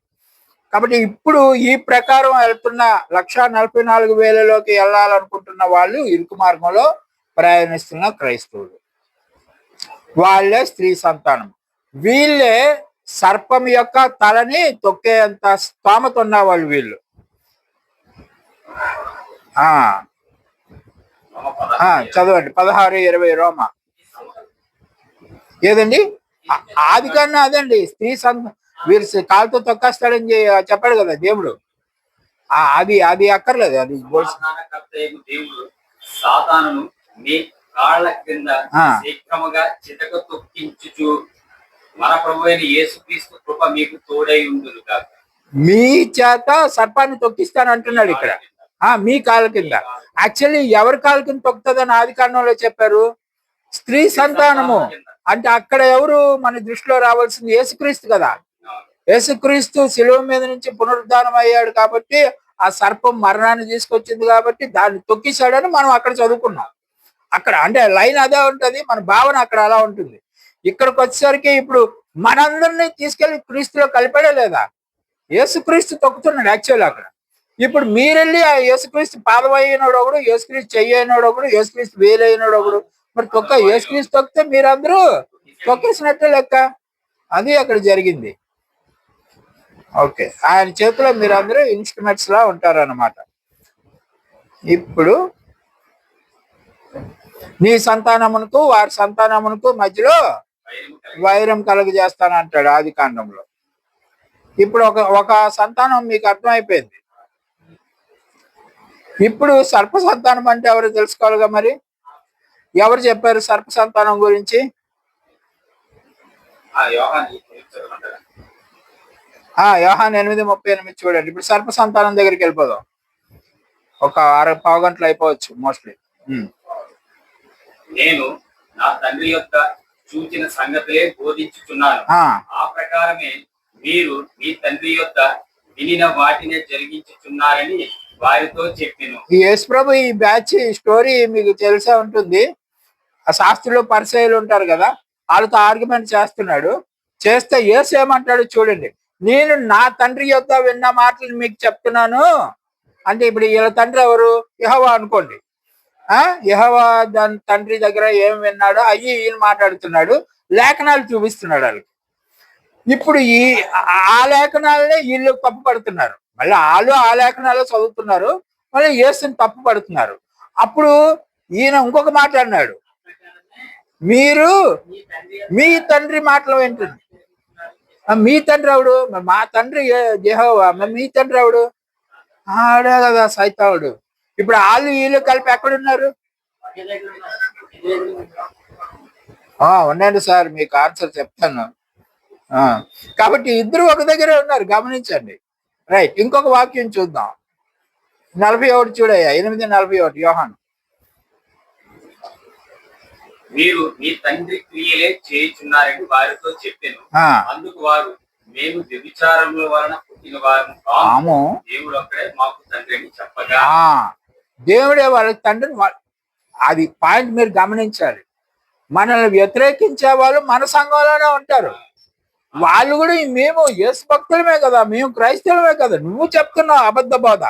కాబట్టి ఇప్పుడు ఈ ప్రకారం వెళ్తున్న 1,44,000లోకి వెళ్ళాలనుకుంటున్న వాళ్ళు ఇరుకు మార్గంలో ప్రయాణిస్తున్న క్రైస్తవులు. వాళ్ళే స్త్రీ సంతానం. వీళ్ళే సర్పం యొక్క తలని తొక్కేంత స్తోమత ఉన్న వాళ్ళు వీళ్ళు. చదవండి 16:20 రోమ. ఏదండి? ఆది కన్నా అదండి, స్త్రీ సంతానం. వీరు కాలుతో తొక్కేస్తాడని చెప్పాడు కదా దేవుడు. అది అక్కర్లేదు. అది దేవుడు సాతానును మీ కాళ్ళ క్రింద శీఘ్రముగా చితక తొక్కించుచు మన ప్రభువైన యేసుక్రీస్తు కృప మీకు తోడై ఉండును గాక. మీ చేత సర్పాన్ని తొక్కిస్తాను అంటున్నాడు ఇక్కడ. మీ కాళ్ళ కింద. యాక్చువల్లీ ఎవరి కాళ్ళ కింద తొక్కుతుందని ఆది కాండంలో చెప్పారు? స్త్రీ సంతానము. అంటే అక్కడ ఎవరు మన దృష్టిలో రావాల్సింది? యేసుక్రీస్తు కదా. యేసుక్రీస్తు శిలువ మీద నుంచి పునరుద్ధానం అయ్యాడు కాబట్టి, ఆ సర్పం మరణాన్ని తీసుకొచ్చింది కాబట్టి దాన్ని తొక్కిశాడని మనం అక్కడ చదువుకున్నాం. అక్కడ అంటే లైన్ అదే ఉంటది, మన భావన అక్కడ అలా ఉంటుంది. ఇక్కడికి వచ్చేసరికి ఇప్పుడు మనందరినీ తీసుకెళ్లి క్రీస్తులో కలిపాడే లేదా? యేసుక్రీస్తు తొక్కుతున్నాడు యాక్చువల్ అక్కడ. ఇప్పుడు మీరెళ్ళి ఆ యేసుక్రీస్తు పాదం అయినోడు ఒకడు, యేసుక్రీస్తు చెయ్యి అయినోడు ఒకడు, యేసుక్రీస్తు వేలు అయినోడు ఒకడు. మరి యేసుక్రీస్తు తొక్కితే మీరందరూ తొక్కేసినట్టే లెక్క. అది అక్కడ జరిగింది. ఓకే, ఆయన చేతిలో మీరందరూ ఇన్స్ట్రుమెంట్స్ లా ఉంటారన్నమాట. ఇప్పుడు నీ సంతానమునకు వారి సంతానమునకు మధ్యలో వైరం కలుగజేస్తానంటాడు ఆది కాండంలో. ఇప్పుడు ఒక సంతానం మీకు అర్థమైపోయింది. ఇప్పుడు సర్ప సంతానం అంటే ఎవరు తెలుసుకోవాలిగా. మరి ఎవరు చెప్పారు సర్ప సంతానం గురించి? యోహాను 8:38 చూడండి. ఇప్పుడు సర్ప సంతానం దగ్గరికి వెళ్ళిపోదాం. ఒక పావు గంటలు అయిపోవచ్చు మోస్ట్లీ. నేను నా తండ్రి యొక్క చూచిన సంగతులే బోధించుచున్నాను. ఆ ప్రకారమే మీరు మీ తండ్రి యొక్క వినిన వాటినే జరిగించుచున్నారని వారితో చెప్పాను. ఈ యేసు ప్రభు ఈ బ్యాచ్ స్టోరీ మీకు తెలిసే ఉంటుంది. ఆ శాస్త్రులు పరిచయాలు ఉంటారు కదా, వాళ్ళతో ఆర్గ్యుమెంట్ చేస్తున్నాడు. చేస్తే యేసు ఏమంటాడు చూడండి. నేను నా తండ్రి యొక్క విన్న మాటలు మీకు చెప్తున్నాను అంటే, ఇప్పుడు వీళ్ళ తండ్రి ఎవరు? యెహోవా అనుకోండి. యెహోవా దాని తండ్రి దగ్గర ఏం విన్నాడో అయ్యి ఈయన మాట్లాడుతున్నాడు, లేఖనాలు చూపిస్తున్నాడు వాళ్ళకి. ఇప్పుడు ఆ లేఖనాలనే వీళ్ళు తప్పు పడుతున్నారు. మళ్ళీ వాళ్ళు ఆ లేఖనాలు చదువుతున్నారు, మళ్ళీ యేసుని తప్పు పడుతున్నారు. అప్పుడు ఈయన ఇంకొక మాట అన్నాడు, మీరు మీ తండ్రి మాటలు వింటుంది. మీ తండ్రి ఎవడు? మా తండ్రి యెహోవా. మీ తండ్రి ఎవడు? ఆడే కదా సైతావుడు. ఇప్పుడు వాళ్ళు వీళ్ళు కలిపి ఎక్కడున్నారు? ఉండండి సార్, మీకు ఆన్సర్ చెప్తాను. కాబట్టి ఇద్దరు ఒక దగ్గరే ఉన్నారు, గమనించండి. రైట్, ఇంకొక వాక్యం చూద్దాం. 41 చూడయ్యా, 8:41 యోహాను. మీరు మీ తండ్రి క్రియలే చేయుచున్నారని వారితో చెప్పాను. అందుకు వారు, మేము వ్యభిచారముల వలన పుట్టిన వారు కాము, దేవుడు ఒక్కడే మాకు తండ్రి అని చెప్పగా. దేవుడే వాళ్ళకి తండ్రిని. అది పాయింట్ మీరు గమనించాలి. మనల్ని వ్యతిరేకించే వాళ్ళు మన సంఘంలోనే ఉంటారు. వాళ్ళు కూడా మేము యేసు భక్తులమే కదా, మేము క్రైస్తవులమే కదా, నువ్వు చెప్తున్నావు అబద్ధ బోధ.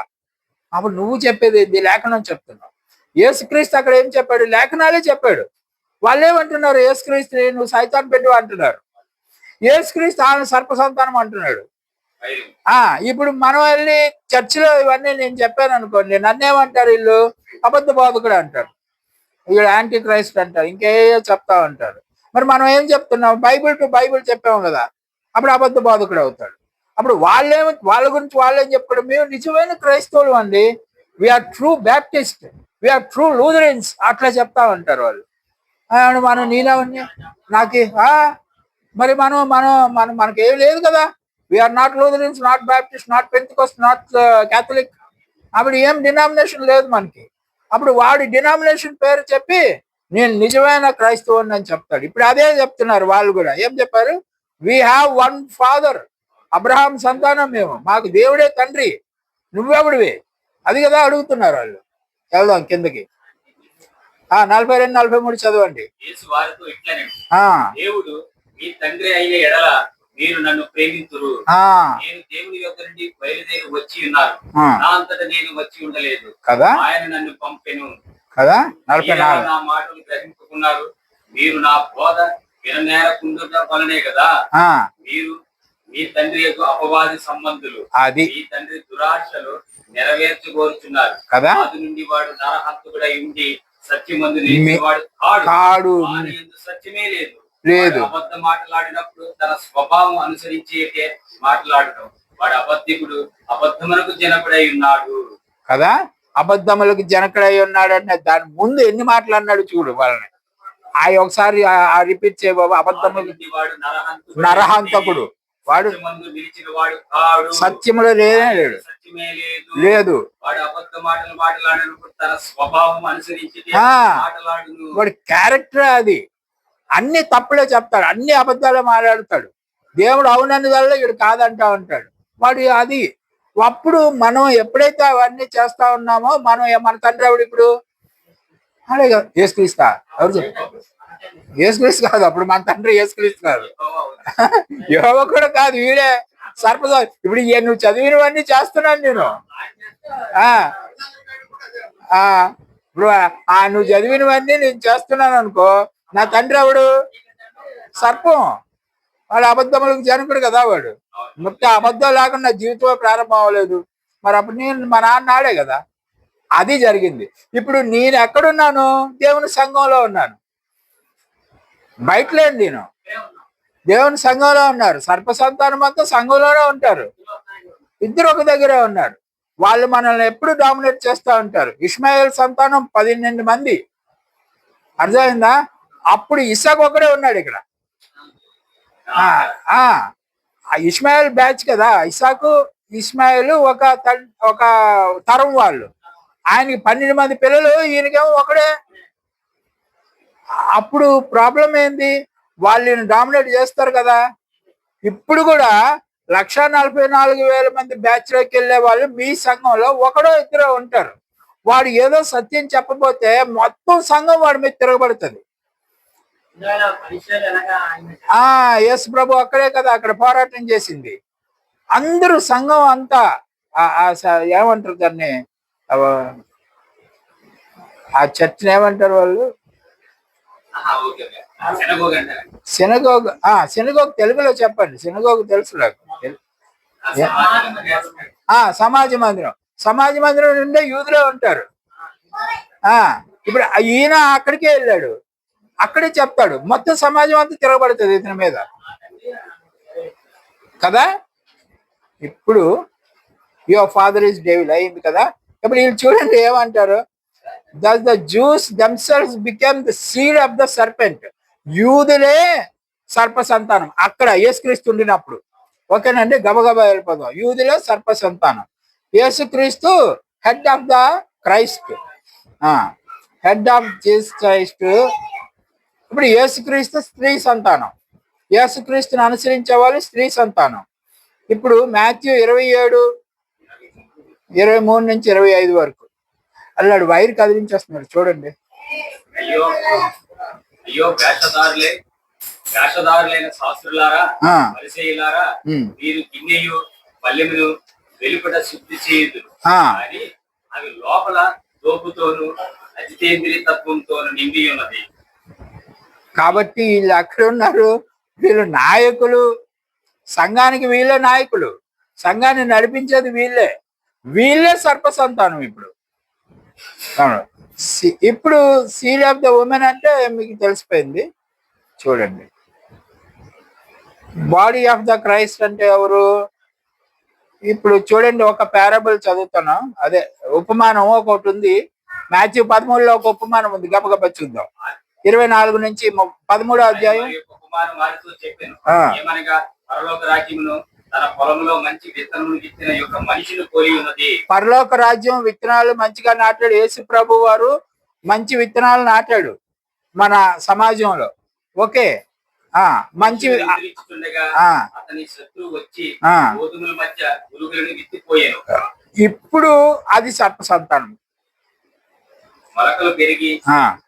అప్పుడు నువ్వు చెప్పేది ఏంది? లేఖనం చెప్తున్నావు. యేసుక్రీస్తు అక్కడ ఏం చెప్పాడు? లేఖనాలే చెప్పాడు. వాళ్ళు ఏమంటున్నారు? యేసుక్రీస్తు నువ్వు సైతాన్ పెట్టు అంటున్నారు. యేసుక్రీస్తు ఆయన సర్ప సంతానం అంటున్నాడు. ఇప్పుడు మనం వెళ్ళి చర్చిలో ఇవన్నీ నేను చెప్పాను అనుకోండి, నన్నేమంటారు? వీళ్ళు అబద్ధ బోధకుడు అంటారు, వీళ్ళు యాంటీ క్రైస్ట్ అంటారు, ఇంకేయో చెప్తా ఉంటారు. మరి మనం ఏం చెప్తున్నాం? బైబిల్ టు బైబిల్ చెప్పాము కదా, అప్పుడు అబద్ధ బోధకుడు అవుతాడు. అప్పుడు వాళ్ళ గురించి వాళ్ళేం చెప్పుకోవడం? మేము నిజమైన క్రైస్తవులు అండి, we are true Baptist, we are true Lutherans అట్లా చెప్తా ఉంటారు వాళ్ళు. మనం నేనవన్నీ నాకు మరి మనకేం లేదు కదా. We are not Lutherans, not Baptist, not Pentecost, not Catholic. అప్పుడు ఏం డినామినేషన్ లేదు మనకి. అప్పుడు వాడి డినామినేషన్ పేరు చెప్పి నేను నిజమైన క్రైస్తవుని అని చెప్తాడు. ఇప్పుడు అదే చెప్తున్నారు వాళ్ళు కూడా. ఏం చెప్పారు? We have one father, Abraham సంతానం మేము, మాకు దేవుడే తండ్రి, నువ్వెవడివి? అది కదా అడుగుతున్నారు వాళ్ళు. వెళ్దాం కిందకి. 42-43 చదవండి. దేవుడు మీ తండ్రి అయిన ఎడల మీరు నన్ను ప్రేమింతురు. నేను దేవుని యొక్క నుండి బయలుదేరి వచ్చి ఉన్నాను, నా అంతటా నేను వచ్చి ఉండలేదు కదా, ఆయన నన్ను పంపెను కదా. నా మాటలు గ్రహించుకున్నారు, మీరు నా బోధ విననేరకుండా వలనే కదా. మీరు మీ తండ్రి యొక్క అపవాది సంబంధులు, మీ తండ్రి దురాశలు నెరవేర్చుకోరుచున్నారు కదా. అది నుండి వాడు నరహంతకుడై ఉండి సత్యమందు నిలిచేవాడు కాడు, సత్యమే లేదు. అబద్ధం మాట్లాడినప్పుడు తన స్వభావం అనుసరించి మాట్లాడటం, వాడు అబద్ధికుడు, అబద్ధములకు జనకుడై ఉన్నాడు కదా. అబద్ధములకు జనకుడై ఉన్నాడు అంటే దాని ముందు ఎన్ని మాటలు అన్నాడు చూడు వాళ్ళని. ఒకసారి రిపీట్ చేయ బాబు. అబద్ధములకు నరహంతకుడు, వాడు సత్యమందు నిలిచిన వాడు కాడు. సత్యములో లేడు సత్యమే లేదు. లేదు వాడు అబద్ధ మాటలు మాట్లాడను, తన స్వభావం అనుసరించి ఆ. మాట్లాడును. వాడి క్యారెక్టర్ అది. అన్ని తప్పులే చెప్తాడు, అన్ని అబద్ధాలే మాట్లాడతాడు. దేవుడు అవునని వల్ల వీడు కాదంటా ఉంటాడు వాడు. అది అప్పుడు మనం ఎప్పుడైతే అవన్నీ చేస్తా ఉన్నామో మన తండ్రి ఎవడు ఇప్పుడు? అదే కదా యేసుక్రీస్తా. ఎవరు చెప్పారు? యేసుక్రీస్తు కాదు, అప్పుడు మన తండ్రి యేసుక్రీస్తు కాదు, యెహోవా కూడా కాదు, వీడే సర్పదో. ఇప్పుడు నువ్వు చదివినవన్నీ చేస్తున్నాను నేను. ఇప్పుడు నువ్వు చదివినవన్నీ నేను చేస్తున్నాను అనుకో, నా తండ్రి ఎవడు? సర్పం. వాడు అబద్ధములకు జనకుడు కదా వాడు. మొత్తం అబద్ధం లేకుండా జీవితం ప్రారంభం అవ్వలేదు. మరి అప్పుడు నేను మా నాన్న ఆడే కదా. అది జరిగింది. ఇప్పుడు నేను ఎక్కడున్నాను? దేవుని సంఘంలో ఉన్నాను. బయట లేను నేను, దేవుని సంఘంలో ఉన్నారు. సర్ప సంతానం అంతా సంఘంలోనే ఉంటారు. ఇద్దరు ఒక దగ్గరే ఉన్నారు. వాళ్ళు మనల్ని ఎప్పుడు డామినేట్ చేస్తూ ఉంటారు. ఇష్మాయేల్ సంతానం 12 మంది. అర్థమైందా? అప్పుడు ఇసాకు ఒకడే ఉన్నాడు ఇక్కడ. ఇష్మాయేల్ బ్యాచ్ కదా. ఇసాకు ఇష్మాయేల్ ఒక తరం వాళ్ళు. ఆయనకి 12 మంది పిల్లలు, ఈయనకేమో ఒకడే. అప్పుడు ప్రాబ్లం ఏంది? వాళ్ళని డామినేట్ చేస్తారు కదా. ఇప్పుడు కూడా 1,44,000 మంది బ్యాచ్ లోకి వెళ్ళే వాళ్ళు మీ సంఘంలో ఒకడో ఇద్దరు ఉంటారు. వాడు ఏదో సత్యం చెప్పబోతే మొత్తం సంఘం వాడి మీద తిరగబడుతుంది. యేసు ప్రభు అక్కడే కదా, అక్కడ పోరాటం చేసింది. అందరూ సంఘం అంతా ఏమంటారు దాన్ని, ఆ చర్చిని ఏమంటారు వాళ్ళు? సెనగోగ్ తెలుగులో చెప్పండి. సెనగోగ్ తెలుసు నాకు. సమాజ మందిరం. సమాజ మందిరం నుండే యూదులే ఉంటారు. ఇప్పుడు ఈయన అక్కడికే వెళ్ళాడు, అక్కడే చెప్తాడు. మొత్తం సమాజం అంతా తిరగబడుతుంది ఇతని మీద కదా. ఇప్పుడు యువర్ ఫాదర్ ఈజ్ డెవిల్ అయింది కదా. ఇప్పుడు వీళ్ళు చూడండి ఏమంటారు? Thus the Jews themselves became the seed of the serpent. యూదులే సర్ప సంతానం. అక్కడ యేసుక్రీస్తు ఉండినప్పుడు. ఓకేనండి, గబగబా వెళ్ళిపోదాం. యూదులే సర్ప సంతానం. యేసుక్రీస్తు head of the Christ, head of Jesus Christ. ఇప్పుడు యేసుక్రీస్తు స్త్రీ సంతానం. యేసుక్రీస్తుని అనుసరించే వాళ్ళు స్త్రీ సంతానం. ఇప్పుడు మాథ్యూ 27:23 నుంచి 25 వరకు అన్నాడు. వైర్ కదిలించేస్తున్నాడు చూడండి. అయ్యో వేషధారులైన శాస్త్రులారా, పరిసయ్యులారా, మీరు గిన్నెయు పల్లెమును వెలుపట శుద్ధి చేయదు, కానీ అవి లోపల దోపుతోను అజితేంద్రియ తత్వంతోను నిండి ఉన్నది. కాబట్టి వీళ్ళు అక్కడ ఉన్నారు. వీళ్ళు నాయకులు, సంఘానికి వీళ్ళే నాయకులు, సంఘాన్ని నడిపించేది వీళ్ళే సర్ప సంతానం. ఇప్పుడు సీడ్ ఆఫ్ ద ఉమెన్ అంటే మీకు తెలిసిపోయింది. చూడండి, బాడీ ఆఫ్ ద క్రైస్ట్ అంటే ఎవరు? ఇప్పుడు చూడండి, ఒక పారబుల్ చదువుతున్నాం. అదే ఉపమానం ఒకటి ఉంది. మాథ్యూ 13లో ఒక ఉపమానం ఉంది. గబగబా చూద్దాం. 24 నుంచి 13వ అధ్యాయం. తన పొలంలో మంచి విత్తనములు విత్తిన యొక్క మనిషిని పోలి ఉన్నది. పరలోక రాజ్యం విత్తనాలు మంచిగా నాటాడు. యేసు ప్రభు వారు మంచి విత్తనాలు నాటాడు మన సమాజంలో. ఓకే, మంచి అతని శత్రువు వచ్చి గోధుమల మధ్య పురుగులను విత్తిపోయాను. ఇప్పుడు అది సర్ప సంతానం. మొలకలు పెరిగి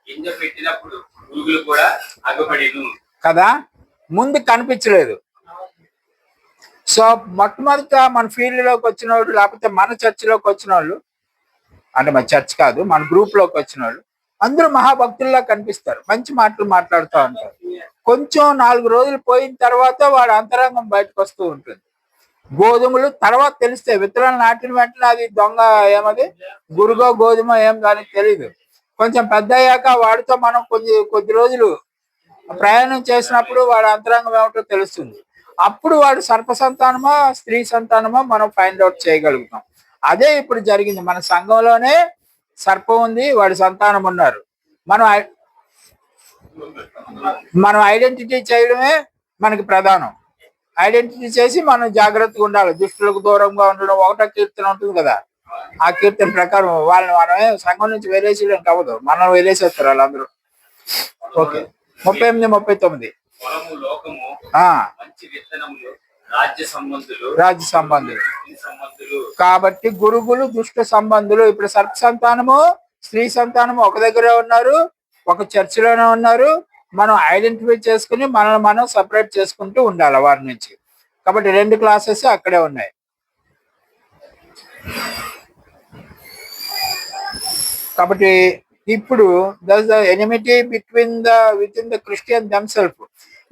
గింజ పెట్టినప్పుడు పురుగులు కూడా అగపడిను కదా. ముందు కనిపించలేదు. సో మొట్టమొదట మన ఫీల్డ్లోకి వచ్చిన వాళ్ళు, లేకపోతే మన చర్చిలోకి వచ్చిన వాళ్ళు, అంటే మన చర్చ్ కాదు, మన గ్రూప్లోకి వచ్చిన వాళ్ళు అందరూ మహాభక్తుల్లా కనిపిస్తారు. మంచి మాటలు మాట్లాడుతూ ఉంటారు. కొంచెం 4 రోజులు పోయిన తర్వాత వాడు అంతరంగం బయటకు వస్తూ ఉంటుంది. గోధుమలు తర్వాత తెలుస్తాయి. విత్తనాలు నాటిన వెంటనే అది దొంగ, ఏమది గురుగో గోధుమ ఏం కానీ తెలీదు. కొంచెం పెద్ద అయ్యాక వాడితో మనం కొద్ది రోజులు ప్రయాణం చేసినప్పుడు వాడు అంతరంగం ఏమిటో తెలుస్తుంది. అప్పుడు వాడు సర్ప సంతానమా స్త్రీ సంతానమా మనం ఫైండ్ అవుట్ చేయగలుగుతాం. అదే ఇప్పుడు జరిగింది. మన సంఘంలోనే సర్పం ఉంది, వాడి సంతానం ఉన్నారు. మనం ఐడెంటిటీ చేయడమే మనకి ప్రధానం ఐడెంటిటీ చేసి మనం జాగ్రత్తగా ఉండాలి. దుష్టులకు దూరంగా ఉండడం ఒకటో కీర్తన ఉంటుంది కదా, ఆ కీర్తన ప్రకారం వాళ్ళని మనమే సంఘం నుంచి వేలేసేయడానికి అవ్వదు, మనం వేలేసేస్తారు వాళ్ళందరూ. ఓకే, 38, 39. పొలము లోకము ఆ మంచి విత్తనములు రాజ్య సంబంధులు సంబంధులు. కాబట్టి గురుగులు దుష్ట సంబంధులు. ఇప్పుడు సర్ప సంతానము స్త్రీ సంతానము ఒక దగ్గరే ఉన్నారు, ఒక చర్చిలోనే ఉన్నారు. మనం ఐడెంటిఫై చేసుకుని మనల్ని మనం సపరేట్ చేసుకుంటూ ఉండాలి వారి నుంచి. కాబట్టి 2 క్లాసెస్ అక్కడే ఉన్నాయి. కాబట్టి ఇప్పుడు thus the enmity with in the Christian themselves.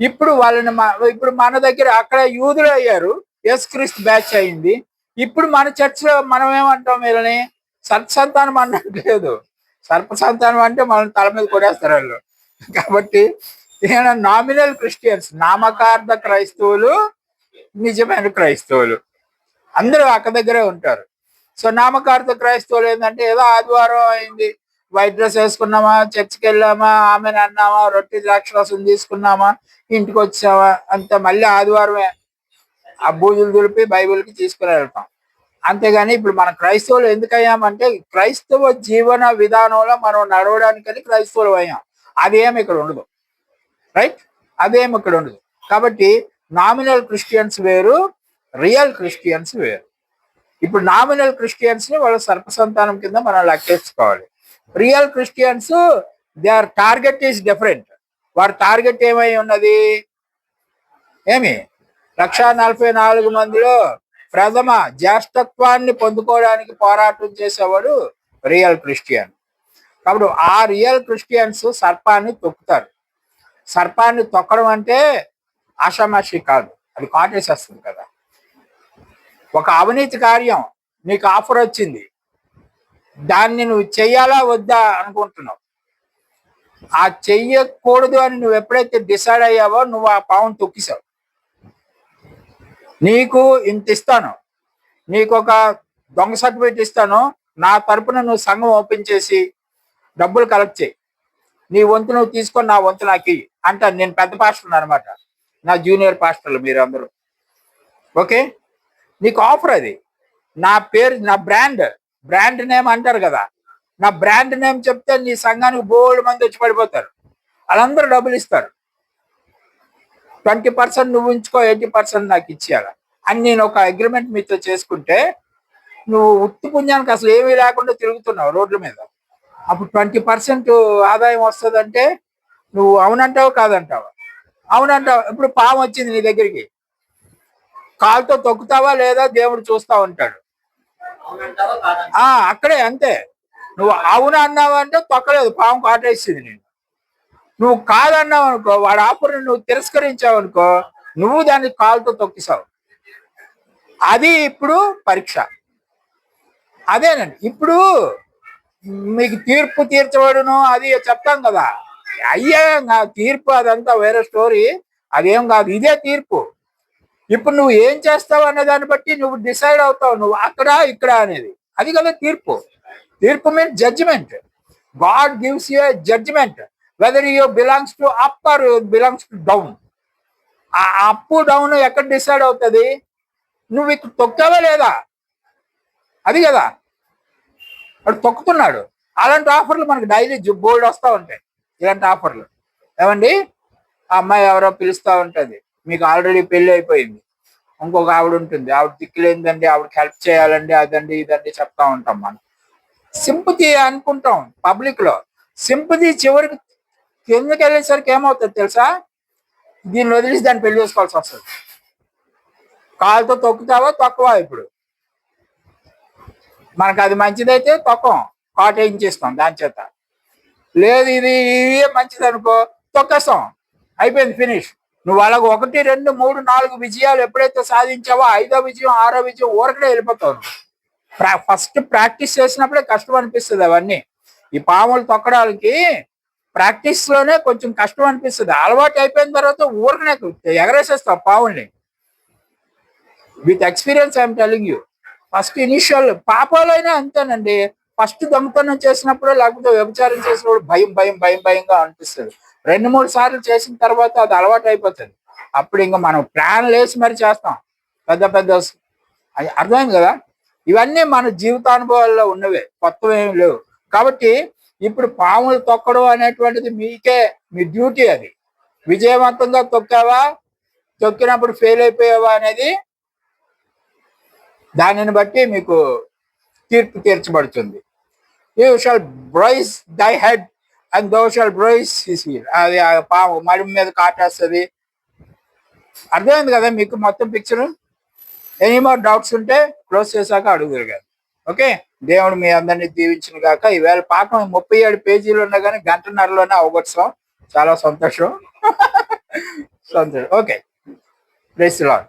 ఇప్పుడు వాళ్ళని ఇప్పుడు మన దగ్గర అక్కడ యూదులు అయ్యారు, యేసుక్రీస్తు బ్యాచ్ అయింది. ఇప్పుడు మన చర్చిలో మనం ఏమంటాం, వీళ్ళని సర్ప సంతానం అన్నట్లేదు. సర్ప సంతానం అంటే మనం తల మీద కొడేస్తారు వాళ్ళు. కాబట్టి నామినల్ క్రిస్టియన్స్, నామకార్థ క్రైస్తవులు, నిజమైన క్రైస్తవులు అందరూ అక్క దగ్గరే ఉంటారు. సో నామకార్థ క్రైస్తవులు ఏంటంటే ఏదో ఆదివారం అయింది, వైట్ డ్రెస్ వేసుకున్నామా, చర్చికి వెళ్ళామా, ఆమెను అన్నామా, రొట్టె ద్రాక్షరసం తీసుకున్నామా, ఇంటికి వచ్చామా, అంత మళ్ళీ ఆదివారమే ఆ బూజులు దులిపి బైబిల్కి తీసుకుని వెళ్తాం. అంతేగాని ఇప్పుడు మన క్రైస్తవులు ఎందుకు అయ్యామంటే క్రైస్తవ జీవన విధానంలో మనం నడవడానికని క్రైస్తవులు అయ్యాం. అదేమి ఇక్కడ ఉండదు, రైట్? అదేమి ఇక్కడ ఉండదు. కాబట్టి నామినల్ క్రిస్టియన్స్ వేరు, రియల్ క్రిస్టియన్స్ వేరు. ఇప్పుడు నామినల్ క్రిస్టియన్స్ ని వాళ్ళ సర్ప సంతానం కింద మనం లెక్కేసుకోవాలి. Real Christians their target is different. వారి టార్గెట్ ఏమై ఉన్నది, ఏమి 1,44,000 మందిలో ప్రథమ జ్యేష్ఠత్వాన్ని పొందుకోవడానికి పోరాటం చేసేవాడు రియల్ క్రిస్టియన్. కాబట్టి ఆ రియల్ క్రిస్టియన్స్ సర్పాన్ని తొక్కుతారు. సర్పాన్ని తొక్కడం అంటే ఆషామాషి కాదు, అది కాటేసేస్తుంది కదా. ఒక అవినీతి కార్యం నీకు ఆఫర్ వచ్చింది, దాన్ని నువ్వు చెయ్యాలా వద్దా అనుకుంటున్నావు. ఆ చెయ్యకూడదు అని నువ్వు ఎప్పుడైతే డిసైడ్ అయ్యావో నువ్వు ఆ పావును తొక్కిసావు. నీకు ఇంత ఇస్తాను, నీకు ఒక దొంగ సర్టిఫికేట్ ఇస్తాను, నా తరపున నువ్వు సంఘం ఓపెన్ చేసి డబ్బులు కలెక్ట్ చేయి, నీ వంతు నువ్వు తీసుకొని నా వంతు నాకు ఇయ్యి అంటాను. నేను పెద్ద పాస్టర్ అనమాట, నా జూనియర్ పాస్టర్లు మీరు అందరూ. ఓకే, నీకు ఆఫర్ అది. నా పేరు, నా బ్రాండ్ నేమ్ అంటారు కదా, నా బ్రాండ్ నేమ్ చెప్తే నీ సంఘానికి బోల్డ్ మంది వచ్చి పడిపోతారు. వాళ్ళందరూ డబ్బులు ఇస్తారు. 20% నువ్వు ఉంచుకో, 80% నాకు ఇచ్చేయాలి అని నేను ఒక అగ్రిమెంట్ మీతో చేసుకుంటే, నువ్వు ఉత్తి పుణ్యానికి అసలు ఏమీ లేకుండా తిరుగుతున్నావు రోడ్ల మీద. అప్పుడు 20% ఆదాయం వస్తుందంటే నువ్వు అవునంటావు కాదంటావా? అవునంటావు. ఇప్పుడు పాము వచ్చింది నీ దగ్గరికి, కాలుతో తొక్కుతావా లేదా దేవుడు చూస్తా ఉంటాడు. అక్కడే అంతే. నువ్వు అవును అన్నావు అంటే తొక్కలేదు, పాము కాటేసింది. నువ్వు కాదన్నావు అనుకో, వాడు ఆఫర్ని నువ్వు తిరస్కరించావు అనుకో, నువ్వు దాన్ని కాలుతో తొక్కిసావు. అది ఇప్పుడు పరీక్ష. అదేనండి ఇప్పుడు మీకు తీర్పు తీర్చబడును అది చెప్తాం కదా. అయ్యే తీర్పు అదంతా వేరే స్టోరీ, అదేం కాదు, ఇదే తీర్పు. ఇప్పుడు నువ్వు ఏం చేస్తావు అనే దాన్ని బట్టి నువ్వు డిసైడ్ అవుతావు, నువ్వు అక్కడ ఇక్కడ అనేది. అది కదా తీర్పు. తీర్పు means judgement. God gives you judgement whether you belongs to up or belongs to down. ఆ అప్ డౌన్ ఎక్కడ డిసైడ్ అవుతుంది, నువ్వు ఇక్కడ తొక్కావా లేదా, అది కదా. వాడు తొక్కుతున్నాడు. అలాంటి ఆఫర్లు మనకు డైలీ బోల్డ్ వస్తూ ఉంటాయి. ఇలాంటి ఆఫర్లు ఏమండి, ఆ అమ్మాయి ఎవరో పిలుస్తూ ఉంటుంది, మీకు ఆల్రెడీ పెళ్ళి అయిపోయింది, ఇంకొక ఆవిడ ఉంటుంది, ఆవిడ దిక్కులేందండి, ఆవిడకి హెల్ప్ చేయాలండి, అదండి ఇదండి చెప్తా ఉంటాం. మనం సింపతి అనుకుంటాం పబ్లిక్ లో. సింపతి చివరికి కిందకి వెళ్ళేసరికి ఏమవుతుంది తెలుసా, దీన్ని వదిలేసి దాన్ని పెళ్లి చేసుకోవాల్సి వస్తుంది. కాలుతో తొక్కుతావా తొక్కవా? ఇప్పుడు మనకు అది మంచిదైతే తొక్కం, కాటేయించేస్తాం దాని చేత. లేదు ఇది మంచిది అనుకో, తొక్కేస్తాం, అయిపోయింది, ఫినిష్. నువ్వు అలాగ 1, 2, 3, 4 విజయాలు ఎప్పుడైతే సాధించావో 5వ విజయం 6వ విజయం ఊరకనే వెళ్ళిపోతావు. ఫస్ట్ ప్రాక్టీస్ చేసినప్పుడే కష్టం అనిపిస్తుంది. అవన్నీ ఈ పాములు తొక్కడానికి ప్రాక్టీస్ లోనే కొంచెం కష్టం అనిపిస్తుంది. అలవాటు అయిపోయిన తర్వాత ఊరకనే ఎగరేసేస్తావు పాముల్ని. With experience I'm telling you. First initial పాపాలైనా అంతేనండి. ఫస్ట్ దొంగతనం చేసినప్పుడు లేకపోతే వ్యభిచారం చేసినప్పుడు భయంగా అనిపిస్తుంది. 2, 3 సార్లు చేసిన తర్వాత అది అలవాటు అయిపోతుంది. అప్పుడు ఇంకా మనం ప్లాన్లు వేసి మరి చేస్తాం పెద్ద పెద్ద అర్థమైంది కదా. ఇవన్నీ మన జీవితానుభవాల్లో ఉన్నవే, కొత్తవి ఏమి లేవు. కాబట్టి ఇప్పుడు పాములు తొక్కడం అనేటువంటిది మీకే, మీ డ్యూటీ. అది విజయవంతంగా తొక్కావా, తొక్కినప్పుడు ఫెయిల్ అయిపోయావా అనేది దానిని బట్టి మీకు తీర్పు తీర్చబడుతుంది. You shall bruise thy head and thou shall bruise his heel. అది ఆ పాము మడి మీద కాటేస్తుంది. అర్థమైంది కదా మీకు మొత్తం పిక్చర్. ఎనీ మోర్ డౌట్స్ ఉంటే క్లోజ్ చేశాక అడుగురు కదా. ఓకే, దేవుడు మీ అందరినీ దీవించిన గాక. ఈవేళ పాఠం 37 పేజీలు ఉన్నా కానీ గంటన్నరలోనే అవగొట్టాం. చాలా సంతోషం. సంతోషం. Okay, praise the lord.